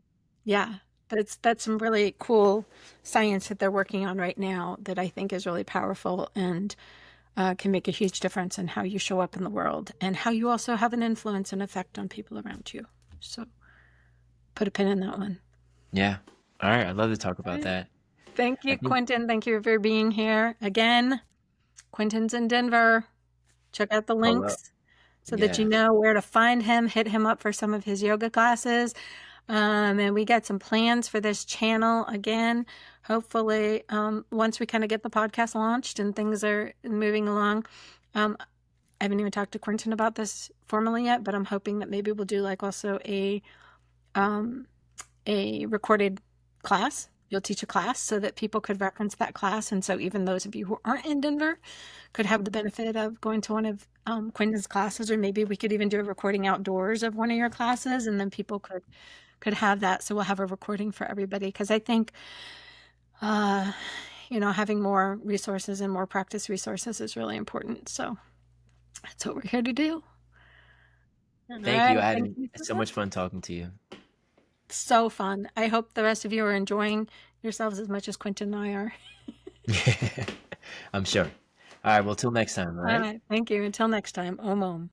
Yeah, that's some really cool science that they're working on right now that I think is really powerful and can make a huge difference in how you show up in the world and how you also have an influence and effect on people around you. So, put a pin in that one. Yeah. All right. I'd love to talk about that. Thank you, Quentin. Thank you for being here again. Quentin's in Denver. Check out the links so that you know where to find him. Hit him up for some of his yoga classes. And we got some plans for this channel again. Hopefully, once we kind of get the podcast launched and things are moving along. I haven't even talked to Quentin about this formally yet, but I'm hoping that maybe we'll do like also a recorded class. You'll teach a class so that people could reference that class. And so even those of you who aren't in Denver could have the benefit of going to one of Quentin's classes, or maybe we could even do a recording outdoors of one of your classes, and then people could have that. So we'll have a recording for everybody. Because I think, having more resources and more practice resources is really important. So that's what we're here to do. Thank you. I had so much fun talking to you. So fun. I hope the rest of you are enjoying yourselves as much as Quentin and I are. I'm sure. All right. Well, till next time. All All right. right. Thank you. Until next time. Om Om.